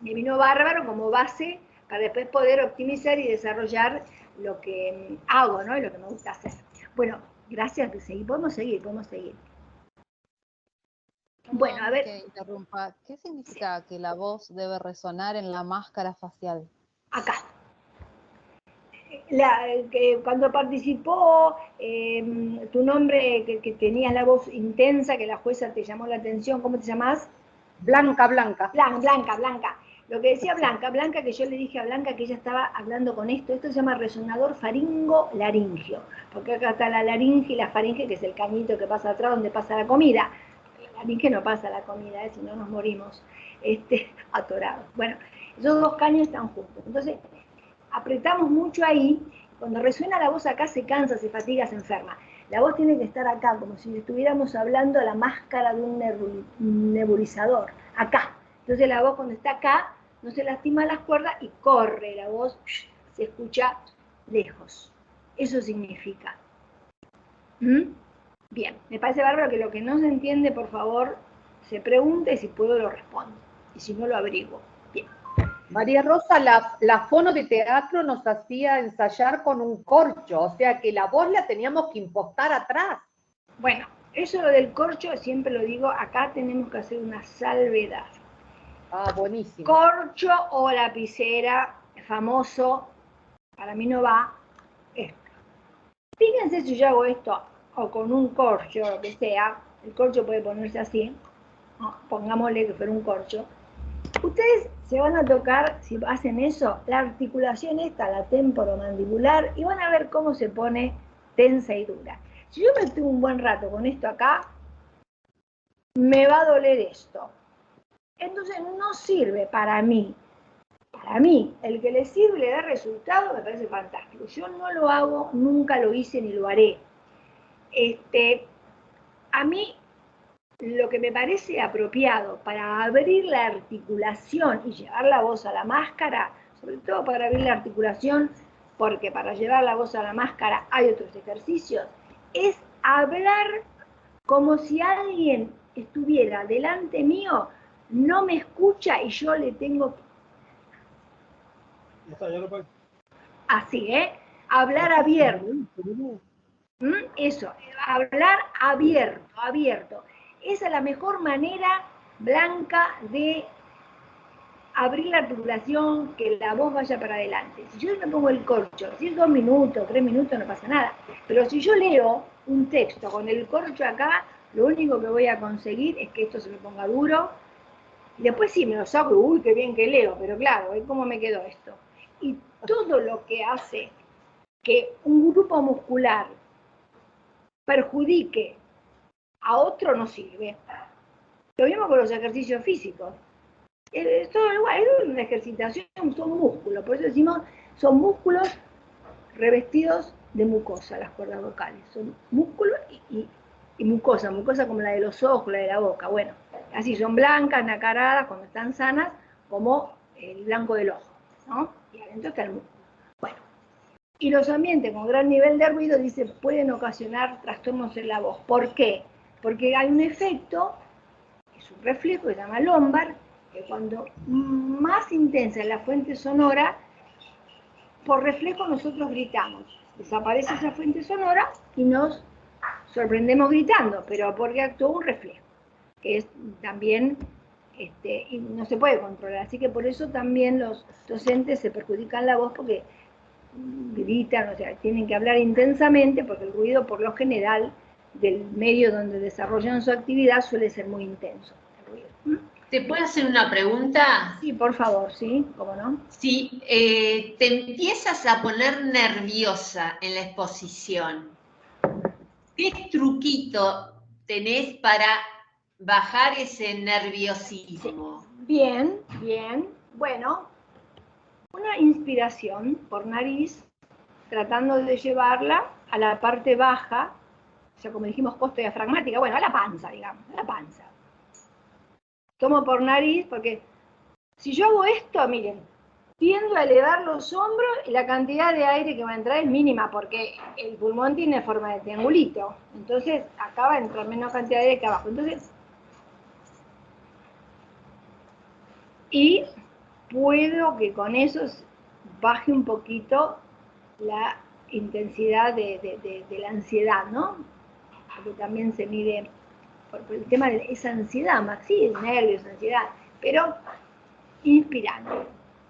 me vino bárbaro como base para después poder optimizar y desarrollar lo que hago, ¿no? Y lo que me gusta hacer. Bueno, gracias, podemos seguir. Bueno, a ver. Que interrumpa. ¿Qué significa que la voz debe resonar en la máscara facial? Acá. Cuando participó, tu nombre, que tenías la voz intensa, que la jueza te llamó la atención, ¿cómo te llamás? Blanca. Blanca. Lo que decía Blanca, que yo le dije a Blanca que ella estaba hablando con esto se llama resonador faringo-laringio, porque acá está la laringe y la faringe, que es el cañito que pasa atrás donde pasa la comida. La laringe no pasa la comida, si no nos morimos atorados. Bueno, esos dos caños están juntos. Entonces, apretamos mucho ahí, cuando resuena la voz acá se cansa, se fatiga, se enferma. La voz tiene que estar acá, como si estuviéramos hablando a la máscara de un nebulizador, acá. Entonces la voz cuando está acá, no se lastima las cuerdas y corre, la voz se escucha lejos. Eso significa. Bien, me parece bárbaro que lo que no se entiende, por favor, se pregunte, y si puedo lo respondo, y si no lo averiguo. Bien. María Rosa, la fono de teatro nos hacía ensayar con un corcho, o sea que la voz la teníamos que impostar atrás. Bueno, eso lo del corcho, siempre lo digo, acá tenemos que hacer una salvedad. Ah, buenísimo. Corcho o lapicera, famoso, para mí no va esto. Fíjense si yo hago esto, o con un corcho, lo que sea, el corcho puede ponerse así, pongámosle que fuera un corcho. Ustedes se van a tocar, si hacen eso, la articulación esta, la temporomandibular, y van a ver cómo se pone tensa y dura. Si yo me estuve un buen rato con esto acá, me va a doler esto. Entonces no sirve para mí. Para mí, el que le sirve y le da resultado me parece fantástico. Yo no lo hago, nunca lo hice ni lo haré. A mí lo que me parece apropiado para abrir la articulación y llevar la voz a la máscara, sobre todo para abrir la articulación, porque para llevar la voz a la máscara hay otros ejercicios, es hablar como si alguien estuviera delante mío, no me escucha y yo le tengo que... así, hablar abierto. Eso, hablar abierto. Esa es la mejor manera, Blanca, de abrir la articulación, que la voz vaya para adelante. Si yo me pongo el corcho, si es 2 minutos, 3 minutos, no pasa nada. Pero si yo leo un texto con el corcho acá, lo único que voy a conseguir es que esto se me ponga duro. Y después sí, me lo saco, uy, qué bien que leo, pero claro, ¿cómo me quedó esto? Y todo lo que hace que un grupo muscular perjudique a otro no sirve. Lo mismo con los ejercicios físicos. Es todo igual, es una ejercitación, son músculos, por eso decimos, son músculos revestidos de mucosa, las cuerdas vocales. Son músculos y mucosa como la de los ojos, la de la boca. Bueno, así son blancas, nacaradas, cuando están sanas, como el blanco del ojo, ¿no? Y adentro está el músculo. Bueno, y los ambientes con gran nivel de ruido, dice, pueden ocasionar trastornos en la voz. ¿Por qué? Porque hay un efecto, es un reflejo que se llama lumbar, que cuando más intensa es la fuente sonora, por reflejo nosotros gritamos. Desaparece esa fuente sonora y nos sorprendemos gritando, pero porque actuó un reflejo, que es también, y no se puede controlar. Así que por eso también los docentes se perjudican la voz porque gritan, o sea, tienen que hablar intensamente porque el ruido por lo general del medio donde desarrollan su actividad suele ser muy intenso. El ruido. ¿Te puedo hacer una pregunta? Sí, por favor, sí, ¿cómo no? Si te empiezas a poner nerviosa en la exposición, ¿qué truquito tenés para bajar ese nerviosismo? Bien, bien. Bueno, una inspiración por nariz, tratando de llevarla a la parte baja, o sea, como dijimos, costo diafragmática, bueno, a la panza, digamos, a la panza. Tomo por nariz, porque si yo hago esto, miren, tiendo a elevar los hombros y la cantidad de aire que va a entrar es mínima, porque el pulmón tiene forma de triangulito. Entonces, acá va a entrar menos cantidad de aire que abajo. Entonces, y puedo que con eso baje un poquito la intensidad de la ansiedad, ¿no? Porque también se mide por el tema de esa ansiedad, más sí, nervios, ansiedad, pero inspirando.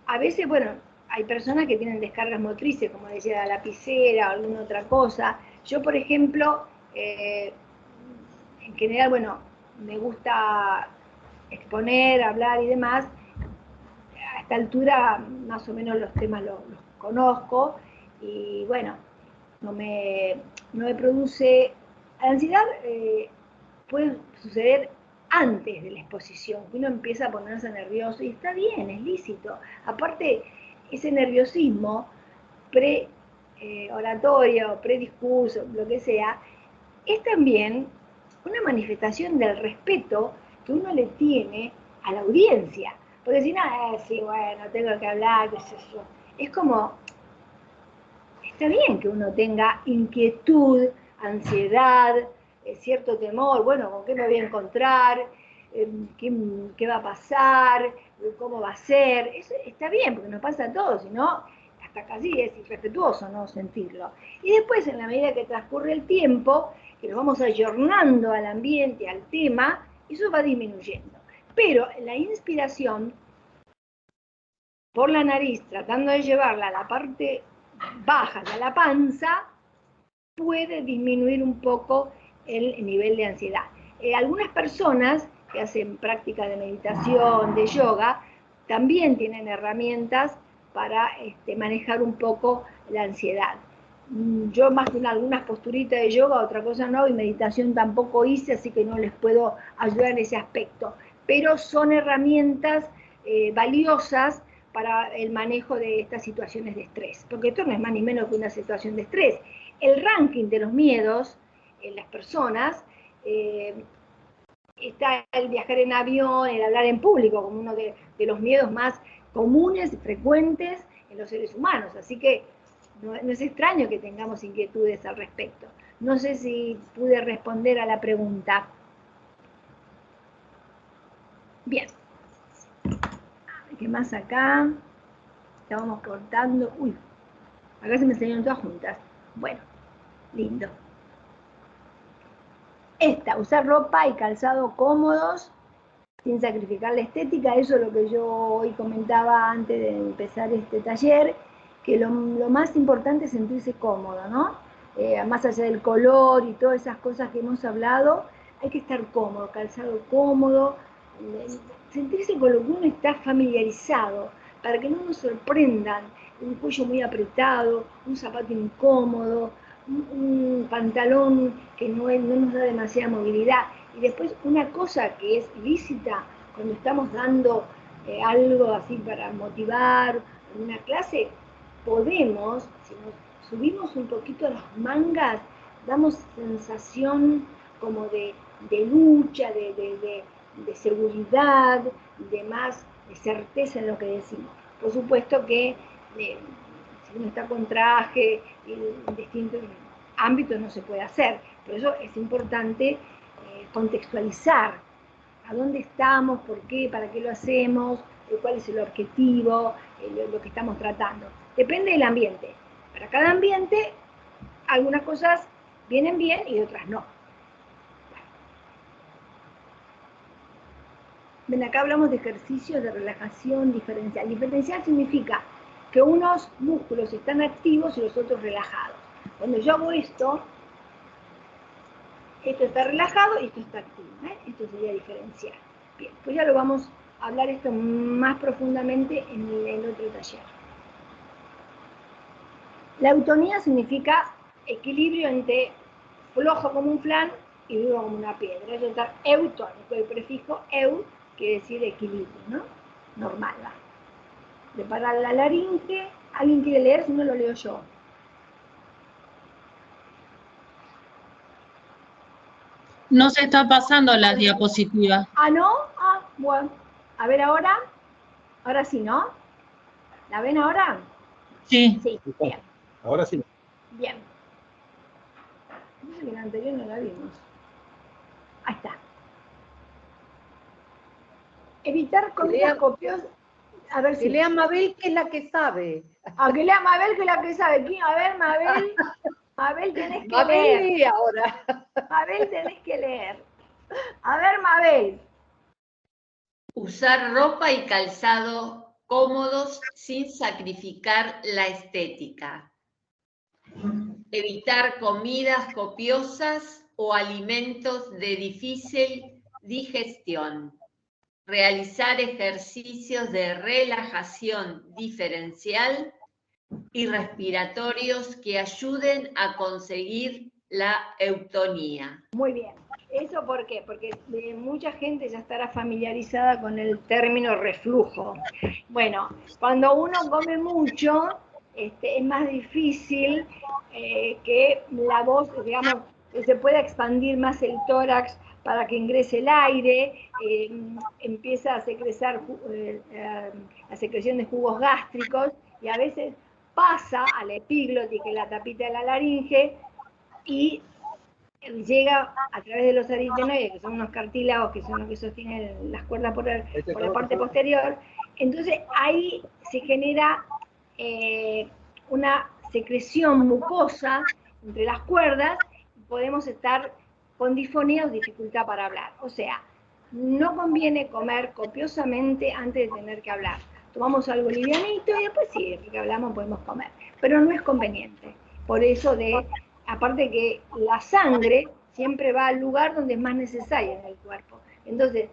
A veces, bueno, hay personas que tienen descargas motrices, como decía la lapicera o alguna otra cosa. Yo, por ejemplo, en general, bueno, me gusta exponer, hablar y demás. A esta altura, más o menos los temas los conozco y, bueno, no me produce ansiedad. Puede suceder antes de la exposición, que uno empieza a ponerse nervioso y está bien, es lícito. Aparte, ese nerviosismo pre-oratorio, pre-discurso, lo que sea, es también una manifestación del respeto que uno le tiene a la audiencia. Porque si no, sí, bueno, tengo que hablar, qué sé yo. Es como, está bien que uno tenga inquietud, ansiedad, cierto temor, bueno, ¿con qué me voy a encontrar? ¿Qué va a pasar? ¿Cómo va a ser? Eso está bien, porque nos pasa a todos, si no, hasta casi es irrespetuoso no sentirlo. Y después, en la medida que transcurre el tiempo, que nos vamos ayornando al ambiente, al tema, eso va disminuyendo. Pero la inspiración por la nariz, tratando de llevarla a la parte baja de la panza, puede disminuir un poco el nivel de ansiedad. Algunas personas que hacen práctica de meditación, de yoga, también tienen herramientas para manejar un poco la ansiedad. Yo más que algunas posturitas de yoga, otra cosa no, y meditación tampoco hice, así que no les puedo ayudar en ese aspecto. Pero son herramientas valiosas para el manejo de estas situaciones de estrés, porque esto no es más ni menos que una situación de estrés. El ranking de los miedos en las personas está el viajar en avión, el hablar en público, como uno de los miedos más comunes y frecuentes en los seres humanos, así que no es extraño que tengamos inquietudes al respecto. No sé si pude responder a la pregunta. Bien. ¿Qué más acá? Estábamos cortando. Uy. Acá se me enseñaron todas juntas. Bueno, lindo. Usar ropa y calzado cómodos sin sacrificar la estética, eso es lo que yo hoy comentaba antes de empezar este taller, que lo más importante es sentirse cómodo, ¿no? Más allá del color y todas esas cosas que hemos hablado, hay que estar cómodo, calzado cómodo, sentirse con lo que uno está familiarizado, para que no nos sorprendan un cuello muy apretado, un zapato incómodo, un pantalón que no nos da demasiada movilidad. Y después una cosa que es lícita, cuando estamos dando algo así para motivar una clase, podemos, si nos subimos un poquito las mangas, damos sensación como de lucha, de seguridad, de más certeza en lo que decimos. Por supuesto que si uno está con traje, en distintos ámbitos no se puede hacer. Por eso es importante contextualizar a dónde estamos, por qué, para qué lo hacemos, cuál es el objetivo, lo que estamos tratando. Depende del ambiente. Para cada ambiente, algunas cosas vienen bien y otras no. Ven, acá hablamos de ejercicios de relajación diferencial. Diferencial significa que unos músculos están activos y los otros relajados. Cuando yo hago esto está relajado y esto está activo. Esto sería diferencial. Bien, pues ya lo vamos a hablar esto más profundamente en el otro taller. La eutonía significa equilibrio entre flojo como un flan y duro como una piedra. Eso está eutónico. El prefijo eu quiere decir equilibrio, ¿no? Normal. ¿va? Preparar la laringe. ¿Alguien quiere leer? Si no, lo leo yo. No se está pasando las diapositivas. ¿Ah, no? Ah, bueno. A ver ahora. Ahora sí, ¿no? ¿La ven ahora? Sí. Sí, bien. Ahora sí. Bien. En la anterior no la vimos. Ahí está. Evitar comidas copiosas. A ver si. Que lea Mabel, que es la que sabe. Que lea Mabel, que es la que sabe. ¿Quién? A ver, Mabel. Mabel, tenés que Mabel leer. lee ahora. Mabel, tenés que leer. A ver, Mabel. Usar ropa y calzado cómodos sin sacrificar la estética. Evitar comidas copiosas o alimentos de difícil digestión. Realizar ejercicios de relajación diferencial y respiratorios que ayuden a conseguir la eutonía. Muy bien. ¿Eso por qué? Porque mucha gente ya estará familiarizada con el término reflujo. Bueno, cuando uno come mucho, es más difícil que la voz, digamos, se pueda expandir más el tórax para que ingrese el aire, empieza a secretar la secreción de jugos gástricos y a veces pasa al epiglotis, que es la tapita de la laringe, y llega a través de los aritenoides, que son unos cartílagos que son los que sostienen las cuerdas por la parte posterior. Entonces ahí se genera una secreción mucosa entre las cuerdas y podemos estar con disfonía o dificultad para hablar. O sea, no conviene comer copiosamente antes de tener que hablar. Tomamos algo livianito y después sí, después que hablamos podemos comer. Pero no es conveniente. Por eso aparte que la sangre siempre va al lugar donde es más necesaria en el cuerpo. Entonces,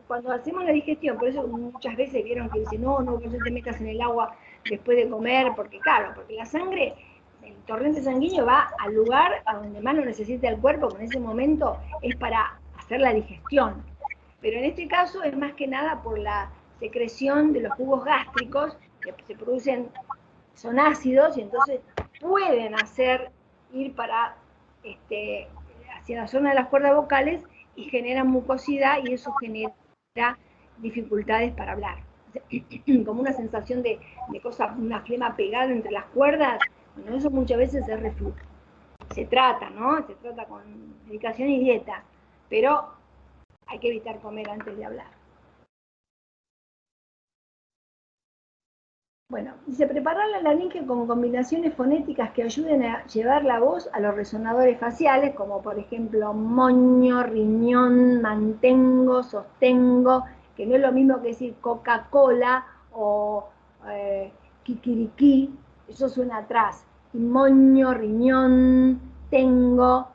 cuando hacemos la digestión, por eso muchas veces vieron que dicen, no te metas en el agua después de comer, porque claro, porque la sangre, el torrente sanguíneo va al lugar a donde más lo necesita el cuerpo, que en ese momento es para hacer la digestión. Pero en este caso es más que nada por la secreción de los jugos gástricos, que se producen, son ácidos, y entonces pueden ir para hacia la zona de las cuerdas vocales y generan mucosidad y eso genera dificultades para hablar. Como una sensación de una flema pegada entre las cuerdas, bueno, eso muchas veces es reflujo. Se trata, ¿no? Se trata con medicación y dieta, pero hay que evitar comer antes de hablar. Bueno, dice, preparar la laringe con combinaciones fonéticas que ayuden a llevar la voz a los resonadores faciales, como por ejemplo moño, riñón, mantengo, sostengo, que no es lo mismo que decir Coca-Cola o kikiriki, eso suena atrás. Y moño, riñón, tengo,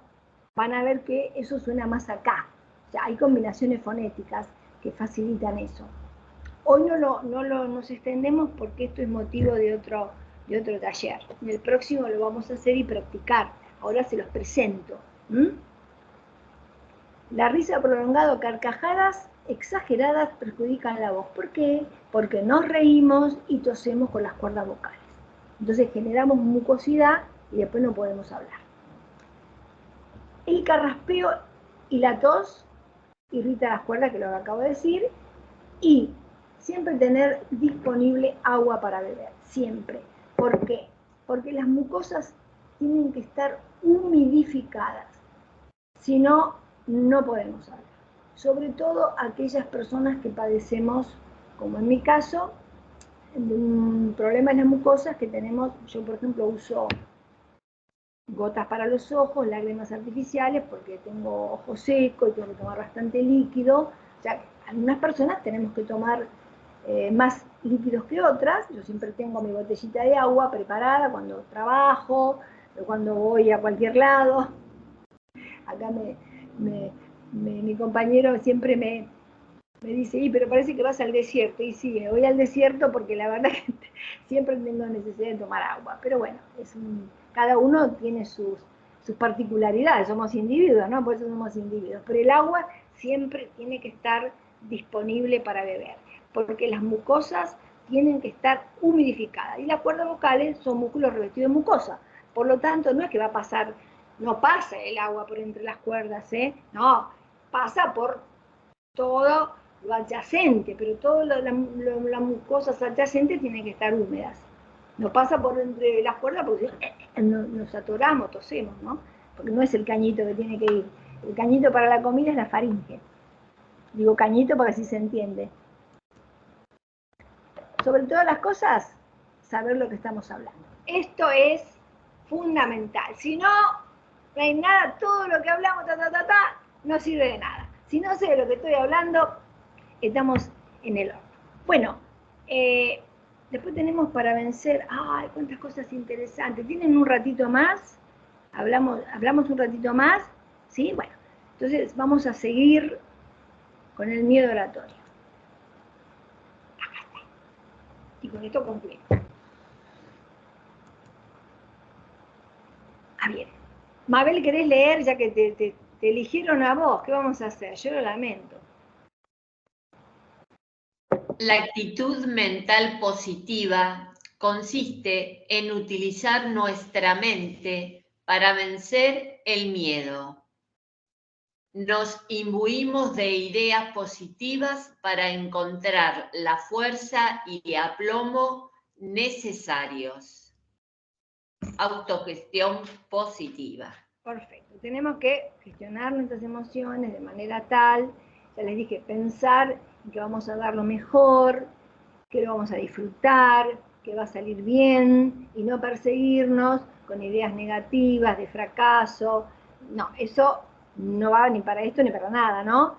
van a ver que eso suena más acá. O sea, hay combinaciones fonéticas que facilitan eso. Hoy no nos extendemos porque esto es motivo de otro taller. En el próximo lo vamos a hacer y practicar. Ahora se los presento. La risa prolongada o carcajadas exageradas perjudican la voz. ¿Por qué? Porque nos reímos y tosemos con las cuerdas vocales. Entonces generamos mucosidad y después no podemos hablar. El carraspeo y la tos irrita las cuerdas, que lo acabo de decir, y siempre tener disponible agua para beber, siempre. ¿Por qué? Porque las mucosas tienen que estar humidificadas, si no, no podemos hablar. Sobre todo aquellas personas que padecemos, como en mi caso, de un problema en las mucosas que tenemos. Yo por ejemplo uso gotas para los ojos, lágrimas artificiales, porque tengo ojo seco y tengo que tomar bastante líquido. O sea, algunas personas tenemos que tomar más líquidos que otras. Yo siempre tengo mi botellita de agua preparada cuando trabajo, cuando voy a cualquier lado. Acá mi compañero siempre me dice, pero parece que vas al desierto. Y sí, voy al desierto porque la verdad que siempre tengo necesidad de tomar agua. Pero bueno, cada uno tiene sus particularidades, somos individuos, ¿no? Por eso somos individuos. Pero el agua siempre tiene que estar disponible para beber, porque las mucosas tienen que estar humidificadas. Y las cuerdas vocales son músculos revestidos de mucosa. Por lo tanto, no es que va a pasar, no pasa el agua por entre las cuerdas, no, pasa por todo lo adyacente, pero todas las mucosas adyacentes tienen que estar húmedas. No pasa por entre las cuerdas porque nos atoramos, tosemos, ¿no? Porque no es el cañito que tiene que ir. El cañito para la comida es la faringe. Digo cañito porque así se entiende. Sobre todas las cosas, saber lo que estamos hablando. Esto es fundamental. Si no, no hay nada, todo lo que hablamos, no sirve de nada. Si no sé de lo que estoy hablando, estamos en el horno. Bueno, después tenemos para vencer, ¡ay, cuántas cosas interesantes! ¿Tienen un ratito más? ¿Hablamos un ratito más? ¿Sí? Bueno, entonces vamos a seguir con el miedo oratorio. Acá está. Y con esto concluyo. Bien. Mabel, ¿querés leer? Ya que te eligieron a vos, ¿qué vamos a hacer? Yo lo lamento. La actitud mental positiva consiste en utilizar nuestra mente para vencer el miedo. Nos imbuimos de ideas positivas para encontrar la fuerza y aplomo necesarios. Autogestión positiva. Perfecto. Tenemos que gestionar nuestras emociones de manera tal, ya les dije, pensar en que vamos a dar lo mejor, que lo vamos a disfrutar, que va a salir bien, y no perseguirnos con ideas negativas de fracaso. No, eso no va ni para esto ni para nada, ¿no?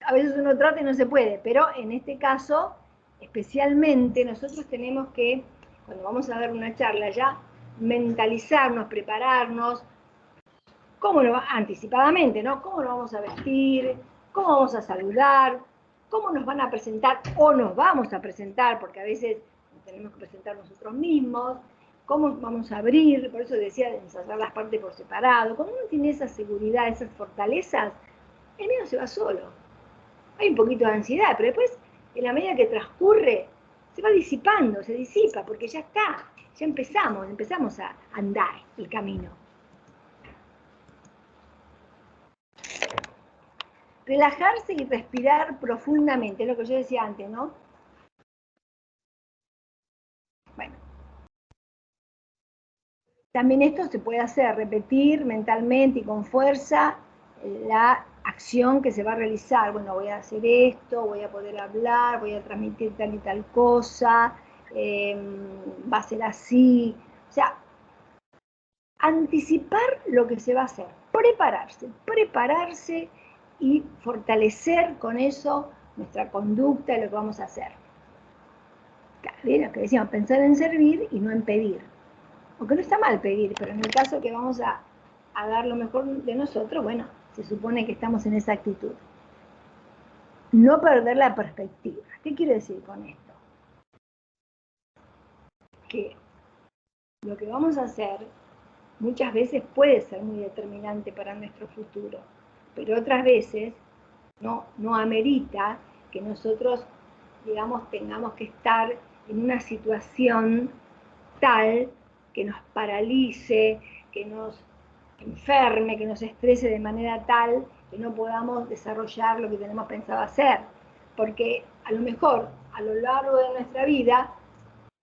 A veces uno trata y no se puede, pero en este caso, especialmente, nosotros tenemos que, cuando vamos a dar una charla ya, mentalizarnos, prepararnos, anticipadamente, ¿no? ¿Cómo nos vamos a vestir? ¿Cómo vamos a saludar? ¿Cómo nos van a presentar o nos vamos a presentar? Porque a veces tenemos que presentar nosotros mismos. ¿Cómo vamos a abrir? Por eso decía de ensayar las partes por separado. Cuando uno tiene esa seguridad, esas fortalezas, el miedo se va solo. Hay un poquito de ansiedad, pero después, en la medida que transcurre, se va disipando, se disipa, porque ya está, ya empezamos a andar el camino. Relajarse y respirar profundamente, es lo que yo decía antes, ¿no? Bueno. También esto se puede hacer, repetir mentalmente y con fuerza la acción que se va a realizar. Bueno, voy a hacer esto, voy a poder hablar, voy a transmitir tal y tal cosa. va a ser así. O sea, anticipar lo que se va a hacer, prepararse y fortalecer con eso nuestra conducta y lo que vamos a hacer. Claro, bien, lo que decíamos, pensar en servir y no en pedir. Aunque no está mal pedir, pero en el caso que vamos a dar lo mejor de nosotros, bueno, se supone que estamos en esa actitud. No perder la perspectiva. ¿Qué quiero decir con esto? Que lo que vamos a hacer muchas veces puede ser muy determinante para nuestro futuro, pero otras veces no amerita que nosotros, digamos, tengamos que estar en una situación tal que nos paralice, que nos enferme, que nos estrese de manera tal que no podamos desarrollar lo que tenemos pensado hacer. Porque a lo mejor, a lo largo de nuestra vida,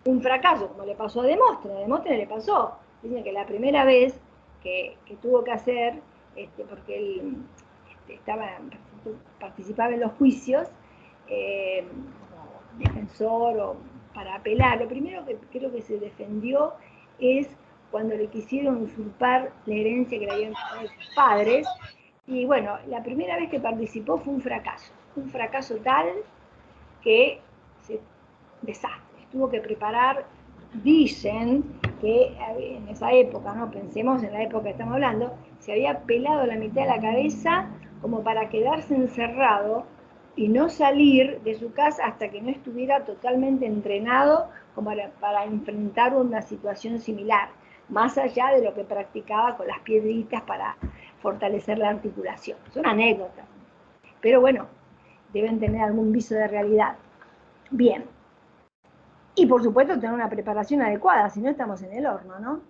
un fracaso, como le pasó a Demóstenes le pasó. Dicen que la primera vez que tuvo que hacer, porque él participaba en los juicios, como defensor o para apelar, lo primero que creo que se defendió es cuando le quisieron usurpar la herencia que le habían dado sus padres. Y bueno, la primera vez que participó fue un fracaso tal que desastre. Tuvo que preparar, dicen que en esa época, no pensemos en la época que estamos hablando, se había pelado la mitad de la cabeza como para quedarse encerrado y no salir de su casa hasta que no estuviera totalmente entrenado como para enfrentar una situación similar, más allá de lo que practicaba con las piedritas para fortalecer la articulación. Son anécdotas, pero bueno, deben tener algún viso de realidad. Bien. Y por supuesto tener una preparación adecuada, si no estamos en el horno, ¿no?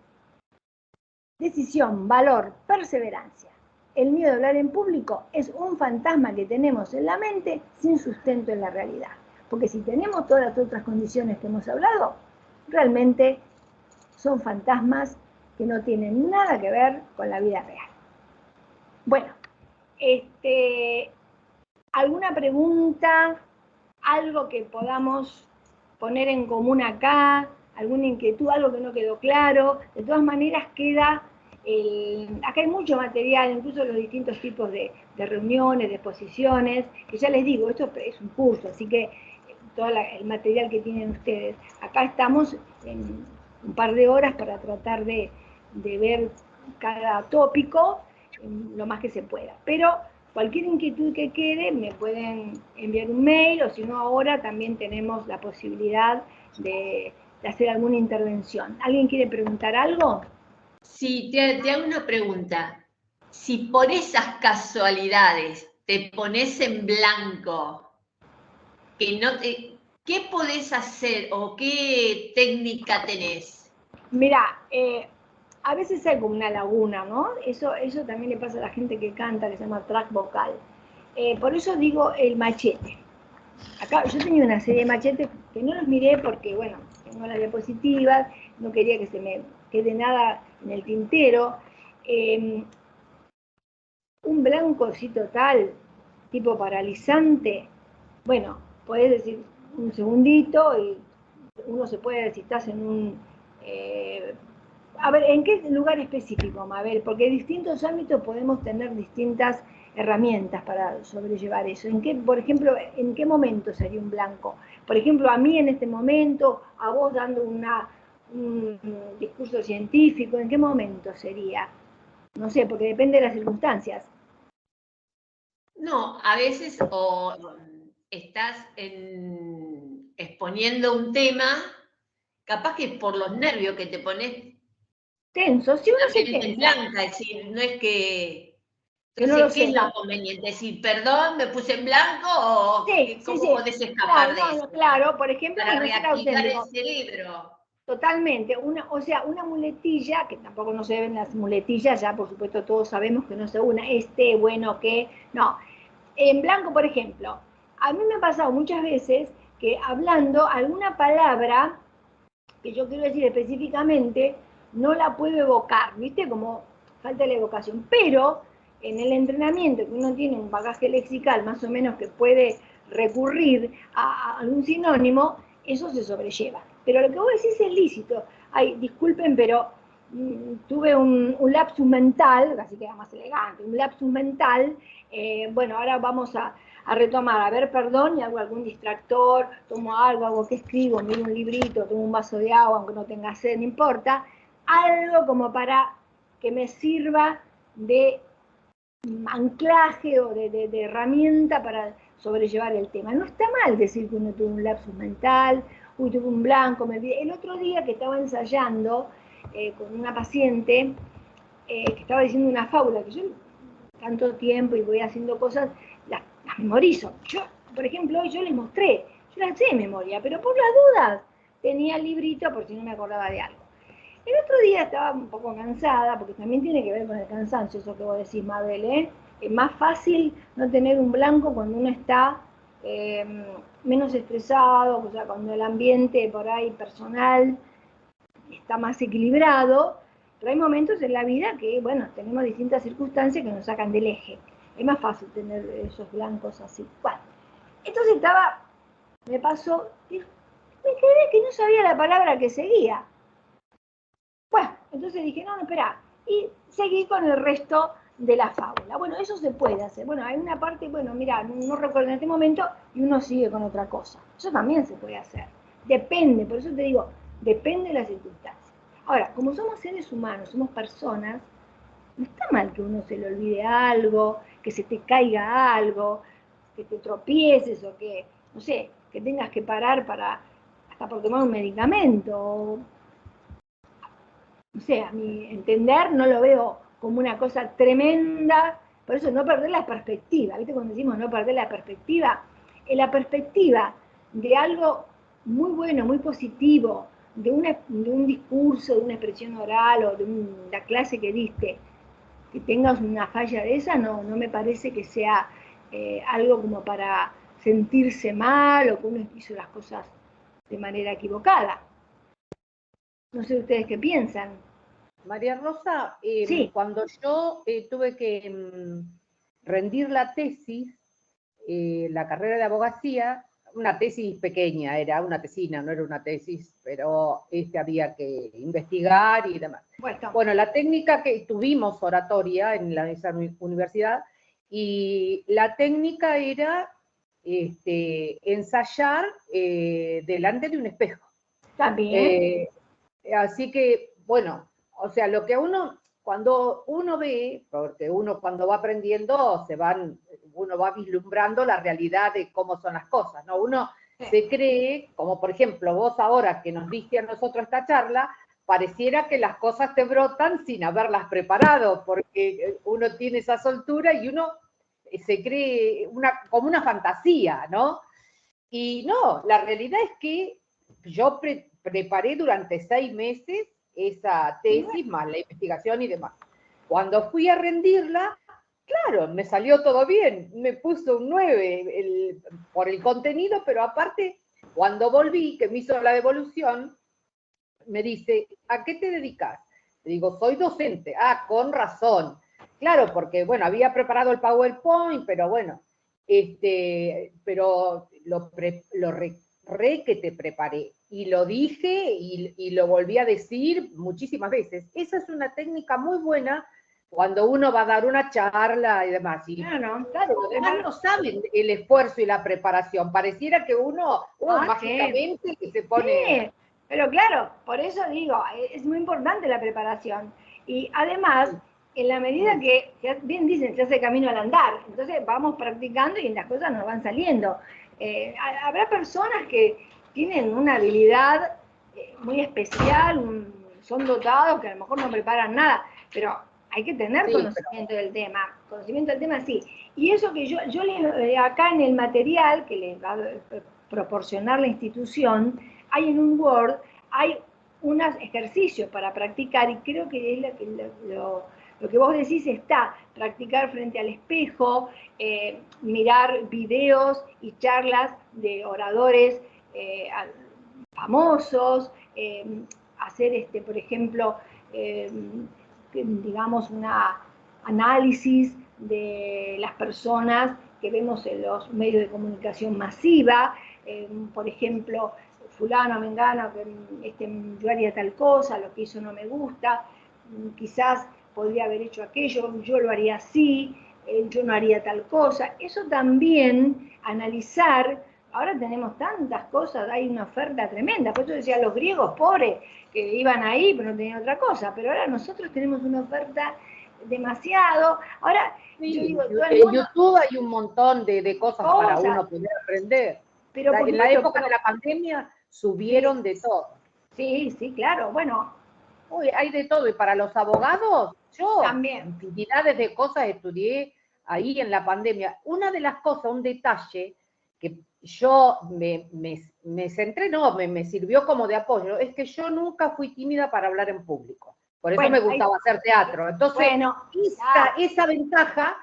Decisión, valor, perseverancia. El miedo a hablar en público es un fantasma que tenemos en la mente sin sustento en la realidad. Porque si tenemos todas las otras condiciones que hemos hablado, realmente son fantasmas que no tienen nada que ver con la vida real. Bueno, ¿alguna pregunta? ¿Algo que podamos poner en común acá? ¿Alguna inquietud? ¿Algo que no quedó claro? De todas maneras queda... acá hay mucho material, incluso los distintos tipos de reuniones, de exposiciones, que ya les digo, esto es un curso, así que todo el material que tienen ustedes. Acá estamos en un par de horas para tratar de ver cada tópico lo más que se pueda. Pero cualquier inquietud que quede me pueden enviar un mail, o si no ahora también tenemos la posibilidad de hacer alguna intervención. ¿Alguien quiere preguntar algo? Sí, te hago una pregunta. Si por esas casualidades te pones en blanco, ¿qué podés hacer o qué técnica tenés? Mirá, a veces hay como una laguna, ¿no? Eso también le pasa a la gente que canta, que se llama track vocal. Por eso digo el machete. Acá yo tenía una serie de machetes que no los miré porque, bueno, tengo las diapositivas, no quería que se me quede nada en el tintero. Un blanco así total, tipo paralizante, bueno, podés decir un segundito y uno se puede, si estás en un... a ver, ¿en qué lugar específico, Mabel? Porque en distintos ámbitos podemos tener distintas herramientas para sobrellevar eso. Por ejemplo, ¿en qué momento sería un blanco? Por ejemplo, a mí en este momento, a vos dando un discurso científico, ¿en qué momento sería? No sé, porque depende de las circunstancias. No, a veces o estás exponiendo un tema, capaz que por los nervios que te pones tenso, si uno se tensa. Blanca, es decir, no es que... Entonces, no ¿qué es lo conveniente? ¿Decir, perdón, me puse en blanco o cómo podés escapar de eso? Claro, por ejemplo, para reactivar el cerebro. Totalmente, o sea, una muletilla, que tampoco no se ven las muletillas, ya por supuesto todos sabemos que no se una, bueno, que, no. En blanco, por ejemplo, a mí me ha pasado muchas veces que hablando alguna palabra que yo quiero decir específicamente, no la puedo evocar, ¿viste? Como falta la evocación, pero en el entrenamiento que uno tiene un bagaje lexical más o menos que puede recurrir a algún sinónimo, eso se sobrelleva. Pero lo que vos decís es lícito. Ay, disculpen, pero tuve un lapsus mental, así que era más elegante, un lapsus mental, bueno, ahora vamos a retomar, a ver, perdón, y hago algún distractor, tomo algo, hago que escribo, miro un librito, tomo un vaso de agua, aunque no tenga sed, no importa, algo como para que me sirva de anclaje o de herramienta para sobrellevar el tema. No está mal decir que uno tuvo un lapsus mental, uy, tuve un blanco, me olvidé. El otro día que estaba ensayando con una paciente que estaba diciendo una fábula, que yo tanto tiempo y voy haciendo cosas, las memorizo. Yo, por ejemplo, hoy yo les mostré, yo las sé de memoria, pero por las dudas tenía el librito por si no me acordaba de algo. El otro día estaba un poco cansada, porque también tiene que ver con el cansancio, eso que vos decís, Mabel, ¿eh? Es más fácil no tener un blanco cuando uno está menos estresado, o sea, cuando el ambiente por ahí personal está más equilibrado, pero hay momentos en la vida que, bueno, tenemos distintas circunstancias que nos sacan del eje. Es más fácil tener esos blancos así. Bueno, entonces me pasó, me quedé que no sabía la palabra que seguía. Bueno, entonces dije, no, espera, y seguí con el resto de la fábula. Bueno, eso se puede hacer. Bueno, hay una parte, bueno, mira, no recuerdo en este momento, y uno sigue con otra cosa. Eso también se puede hacer. Depende, por eso te digo, depende de las circunstancias. Ahora, como somos seres humanos, somos personas, no está mal que uno se le olvide algo, que se te caiga algo, que te tropieces o que, no sé, que tengas que parar hasta por tomar un medicamento. No sé, a mi entender no lo veo como una cosa tremenda, por eso no perder la perspectiva, ¿viste? Cuando decimos no perder la perspectiva de algo muy bueno, muy positivo, de un discurso, de una expresión oral o de la clase que diste, que tengas una falla de esa, no me parece que sea algo como para sentirse mal o que uno hizo las cosas de manera equivocada. No sé ustedes qué piensan. María Rosa, Sí. cuando yo tuve que rendir la tesis, la carrera de abogacía, una tesis pequeña, era una tesina, no era una tesis, pero había que investigar y demás. Bueno, la técnica que tuvimos oratoria en esa universidad, y la técnica era ensayar delante de un espejo. También. Así que, bueno, o sea, lo que cuando uno ve, porque uno cuando va aprendiendo uno va vislumbrando la realidad de cómo son las cosas, ¿no? Uno se cree, como por ejemplo vos ahora que nos diste a nosotros esta charla, pareciera que las cosas te brotan sin haberlas preparado, porque uno tiene esa soltura y uno se cree como una fantasía, ¿no? Y no, la realidad es que yo preparé durante 6 meses esa tesis, más la investigación y demás. Cuando fui a rendirla, claro, me salió todo bien, me puso un 9 por el contenido, pero aparte, cuando volví, que me hizo la devolución, me dice, ¿a qué te dedicas? Le digo, soy docente. Ah, con razón. Claro, porque, bueno, había preparado el PowerPoint, pero bueno, pero lo que te preparé. Y lo dije y lo volví a decir muchísimas veces. Esa es una técnica muy buena cuando uno va a dar una charla y demás. Y claro, los demás no saben el esfuerzo y la preparación. Pareciera que uno mágicamente se pone... Sí, pero claro, por eso digo, es muy importante la preparación. Y además, en la medida que, bien dicen, se hace camino al andar, entonces vamos practicando y las cosas nos van saliendo. Habrá personas que tienen una habilidad muy especial, son dotados, que a lo mejor no preparan nada, pero hay que tener conocimiento del tema. Conocimiento del tema, sí. Y eso que yo acá en el material que les va a proporcionar la institución, hay en un Word, hay unos ejercicios para practicar, y creo que es lo que vos decís está, practicar frente al espejo, mirar videos y charlas de oradores famosos, hacer, por ejemplo, digamos, un análisis de las personas que vemos en los medios de comunicación masiva, por ejemplo, fulano, mengano, que yo haría tal cosa, lo que hizo no me gusta, quizás podría haber hecho aquello, yo lo haría así, yo no haría tal cosa. Eso también, analizar, ahora tenemos tantas cosas, hay una oferta tremenda, por eso decía los griegos pobres, que iban ahí pero no tenían otra cosa, pero ahora nosotros tenemos una oferta demasiado. Ahora, Sí, yo digo, todo el en mundo, YouTube hay un montón de cosas para cosas, uno poder aprender. pero por En la supuesto, época de la pandemia subieron de todo. sí, sí, claro, bueno, Uy, hay de todo. Y para los abogados, yo también. infinidades de cosas estudié ahí en la pandemia. Una de las cosas, un detalle que yo me centré, no, me sirvió como de apoyo, es que yo nunca fui tímida para hablar en público. Por eso Bueno, me gustaba hacer teatro. Entonces, bueno, esa ventaja,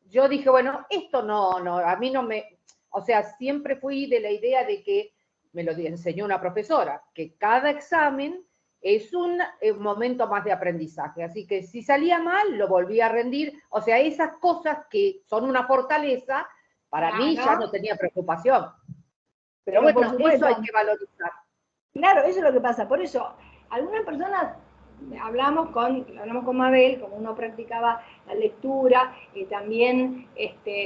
yo dije, bueno, esto no, a mí no me... O sea, siempre fui de la idea de que, me lo enseñó una profesora, que cada examen es un momento más de aprendizaje. Así que si salía mal, lo volví a rendir. O sea, esas cosas que son una fortaleza, para mí ya no tenía preocupación. Pero bueno, eso hay que valorizar. Claro, eso es lo que pasa. Por eso, algunas personas, hablamos con Mabel, como uno practicaba la lectura, también,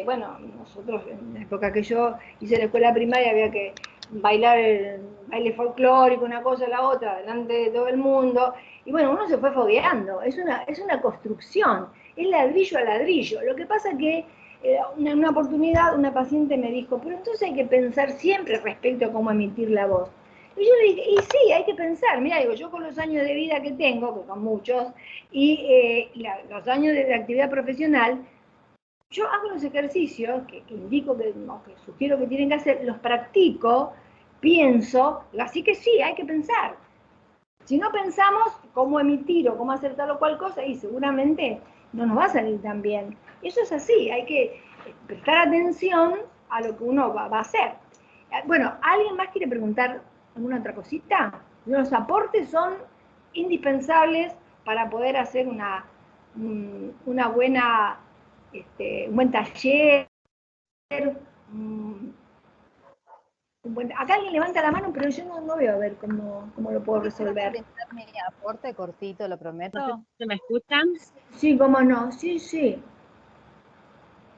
bueno, nosotros en la época que yo hice la escuela primaria había que bailar el baile folclórico, una cosa a la otra, delante de todo el mundo, y bueno, uno se fue fogueando, es una construcción, es ladrillo a ladrillo. Lo que pasa que en una oportunidad una paciente me dijo, pero entonces hay que pensar siempre respecto a cómo emitir la voz. Y yo le dije, y sí, hay que pensar, mira, digo, yo con los años de vida que tengo, que son muchos, y los años de actividad profesional, yo hago los ejercicios que indico que sugiero que tienen que hacer, los practico, pienso, así que sí, hay que pensar. Si no pensamos cómo emitir o cómo hacer tal o cual cosa, y seguramente no nos va a salir tan bien. Eso es así, hay que prestar atención a lo que uno va a hacer. Bueno, ¿alguien más quiere preguntar alguna otra cosita? Los aportes son indispensables para poder hacer una buena, un buen taller. Acá alguien levanta la mano, pero yo no veo a ver cómo lo puedo resolver. ¿Puedo mi aporte cortito, lo prometo? ¿Se me escuchan? Sí, cómo no, sí.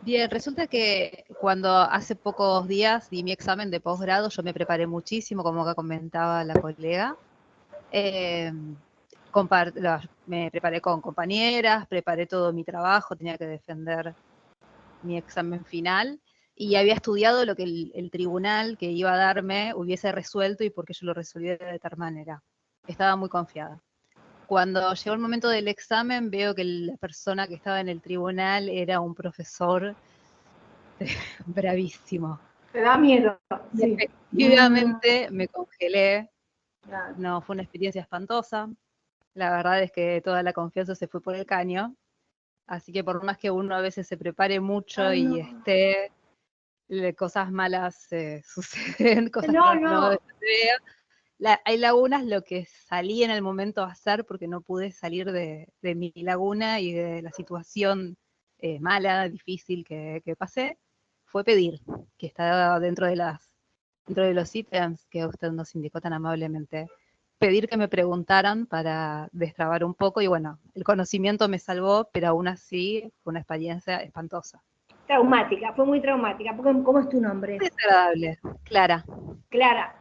Bien, resulta que cuando hace pocos días di mi examen de posgrado, yo me preparé muchísimo, como acá comentaba la colega. Me preparé con compañeras, preparé todo mi trabajo, tenía que defender mi examen final y había estudiado lo que el tribunal que iba a darme hubiese resuelto y por qué yo lo resolviera de tal manera. Estaba muy confiada. Cuando llegó el momento del examen, veo que la persona que estaba en el tribunal era un profesor bravísimo. Te da miedo. Y Sí. efectivamente me congelé. No, fue una experiencia espantosa. La verdad es que toda la confianza se fue por el caño. Así que por más que uno a veces se prepare mucho y cosas malas suceden, cosas que no vea. Hay lagunas, lo que salí en el momento a hacer, porque no pude salir de mi laguna y de la situación mala, difícil que pasé, fue pedir, que está dentro de los ítems que usted nos indicó tan amablemente, pedir que me preguntaran para destrabar un poco, y bueno, el conocimiento me salvó, pero aún así fue una experiencia espantosa. Traumática, fue muy traumática. ¿Cómo es tu nombre? Desagradable. Clara. Clara.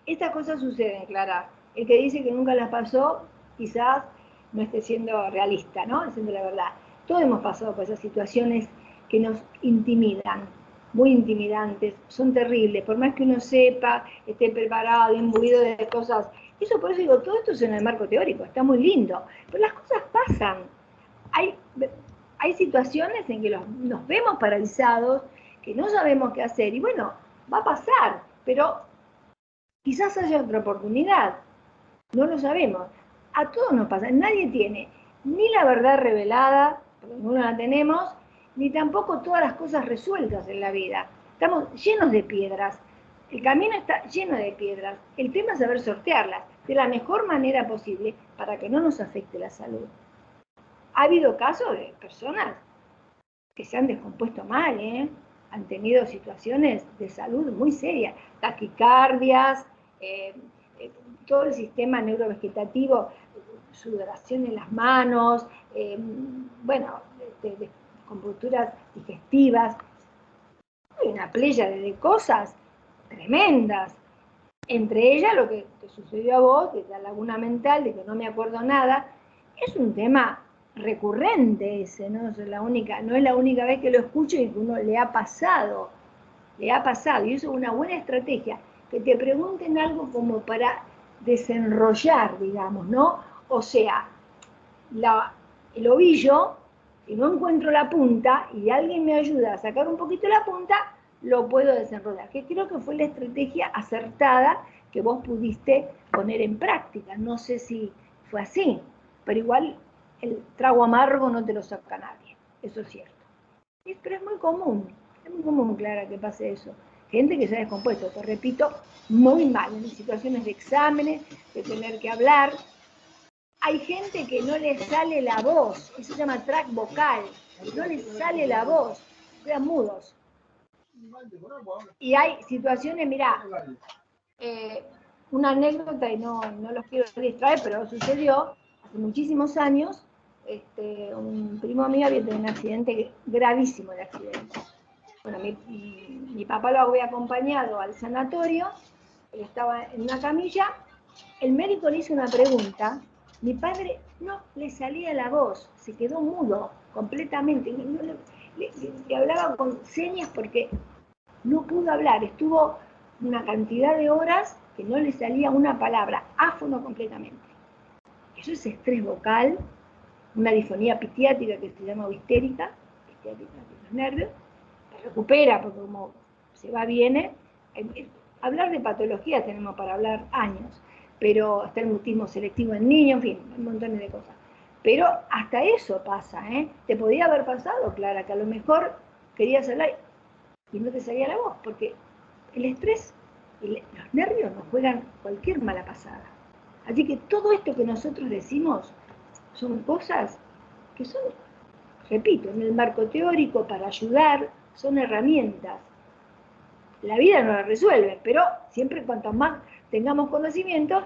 Estas cosas suceden, Clara. El que dice que nunca las pasó, quizás no esté siendo realista, ¿no? Diciendo la verdad. Todos hemos pasado por esas situaciones que nos intimidan, muy intimidantes, son terribles. Por más que uno sepa, esté preparado, imbuido de cosas. Eso, por eso digo, todo esto es en el marco teórico, está muy lindo. Pero las cosas pasan. Hay situaciones en que nos vemos paralizados, que no sabemos qué hacer, y bueno, va a pasar, pero quizás haya otra oportunidad, no lo sabemos. A todos nos pasa, nadie tiene ni la verdad revelada, porque ninguno la tenemos, ni tampoco todas las cosas resueltas en la vida. Estamos llenos de piedras, el camino está lleno de piedras, el tema es saber sortearlas de la mejor manera posible para que no nos afecte la salud. Ha habido casos de personas que se han descompuesto mal, han tenido situaciones de salud muy serias, taquicardias, todo el sistema neurovegetativo, sudoración en las manos, bueno, de computuras digestivas, hay una playa de cosas tremendas. Entre ellas lo que te sucedió a vos, de la laguna mental, de que no me acuerdo nada, es un tema recurrente ese, ¿no? No es la única vez que lo escucho y que uno le ha pasado, y eso es una buena estrategia, que te pregunten algo como para desenrollar, digamos, ¿no? O sea, el ovillo, si no encuentro la punta y alguien me ayuda a sacar un poquito la punta, lo puedo desenrollar, que creo que fue la estrategia acertada que vos pudiste poner en práctica. No sé si fue así, pero igual el trago amargo no te lo saca nadie, eso es cierto. Pero es muy común, Clara, que pase eso. Gente que se ha descompuesto, te repito, muy mal, en situaciones de exámenes, de tener que hablar. Hay gente que no le sale la voz, eso se llama track vocal, no le sale la voz, quedan mudos. Y hay situaciones, mirá, una anécdota, y no los quiero distraer, pero sucedió hace muchísimos años. Un primo mío había tenido un accidente gravísimo de accidente. Bueno, mi papá lo había acompañado al sanatorio, él estaba en una camilla, el médico le hizo una pregunta, mi padre no le salía la voz, se quedó mudo completamente, le hablaba con señas porque no pudo hablar, estuvo una cantidad de horas que no le salía una palabra, áfono completamente. Eso es estrés vocal, una disfonía pitiátrica que se llama histérica, pitiátrica de los nervios, se recupera porque como se va, viene. Hablar de patologías tenemos para hablar años, pero hasta el mutismo selectivo en niños, en fin, un montón de cosas. Pero hasta eso pasa, ¿eh? Te podía haber pasado, Clara, que a lo mejor querías hablar y no te salía la voz, porque el estrés, los nervios nos juegan cualquier mala pasada. Así que todo esto que nosotros decimos son cosas que son, repito, en el marco teórico para ayudar, son herramientas. La vida no la resuelve, pero siempre cuanto más tengamos conocimiento,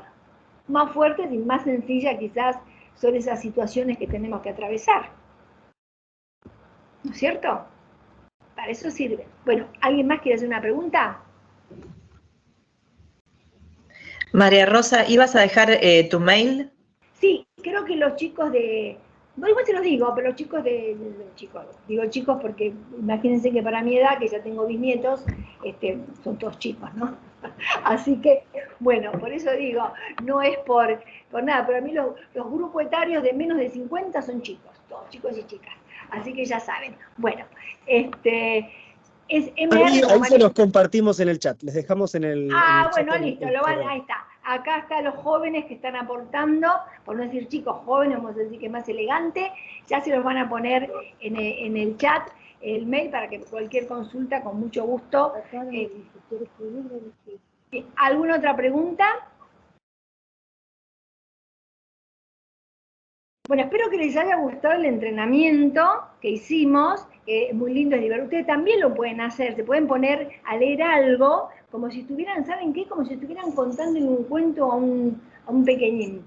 más fuertes y más sencillas quizás son esas situaciones que tenemos que atravesar. ¿No es cierto? Para eso sirve. Bueno, ¿alguien más quiere hacer una pregunta? María Rosa, ¿ibas a dejar tu mail? Sí, creo que los chicos de... Bueno, igual se los digo, pero los chicos digo chicos porque imagínense que para mi edad, que ya tengo bisnietos, son todos chicos, ¿no? Así que, bueno, por eso digo, no es por nada, pero a mí los grupos etarios de menos de 50 son chicos, todos chicos y chicas. Así que ya saben. Bueno, es MR. Ahí se los compartimos en el chat, les dejamos en el chat. Bueno, listo, ahí está. Acá están los jóvenes que están aportando, por no decir chicos jóvenes, vamos a decir que es más elegante, ya se los van a poner en el chat, el mail, para que cualquier consulta, con mucho gusto. ¿Alguna otra pregunta? Bueno, espero que les haya gustado el entrenamiento que hicimos, que es muy lindo, es divertido. Ustedes también lo pueden hacer, se pueden poner a leer algo, como si estuvieran, ¿saben qué? Como si estuvieran contando un cuento a un pequeñín.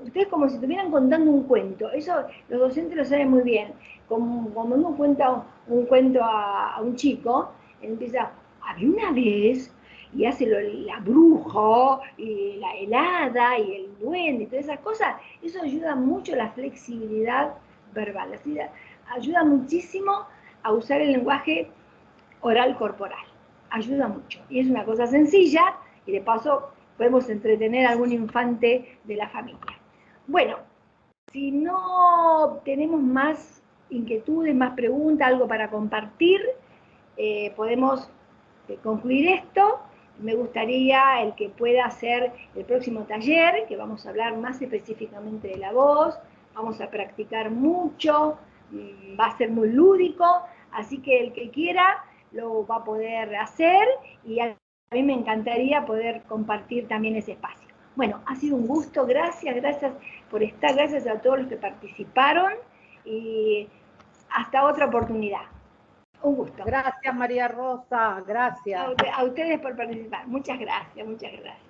Ustedes como si estuvieran contando un cuento. Eso los docentes lo saben muy bien. Como uno cuenta un cuento a un chico, empieza, había una vez, y hace la bruja, y la helada, y el duende, y todas esas cosas. Eso ayuda mucho a la flexibilidad verbal. Así, ayuda muchísimo a usar el lenguaje oral corporal. Ayuda mucho. Y es una cosa sencilla, y de paso podemos entretener a algún infante de la familia. Bueno, si no tenemos más inquietudes, más preguntas, algo para compartir, podemos concluir esto. Me gustaría el que pueda hacer el próximo taller, que vamos a hablar más específicamente de la voz, vamos a practicar mucho, va a ser muy lúdico, así que el que quiera lo va a poder hacer, y a mí me encantaría poder compartir también ese espacio. Bueno, ha sido un gusto, gracias por estar, gracias a todos los que participaron, y hasta otra oportunidad. Un gusto. Gracias, María Rosa, gracias. A ustedes por participar. Muchas gracias, muchas gracias.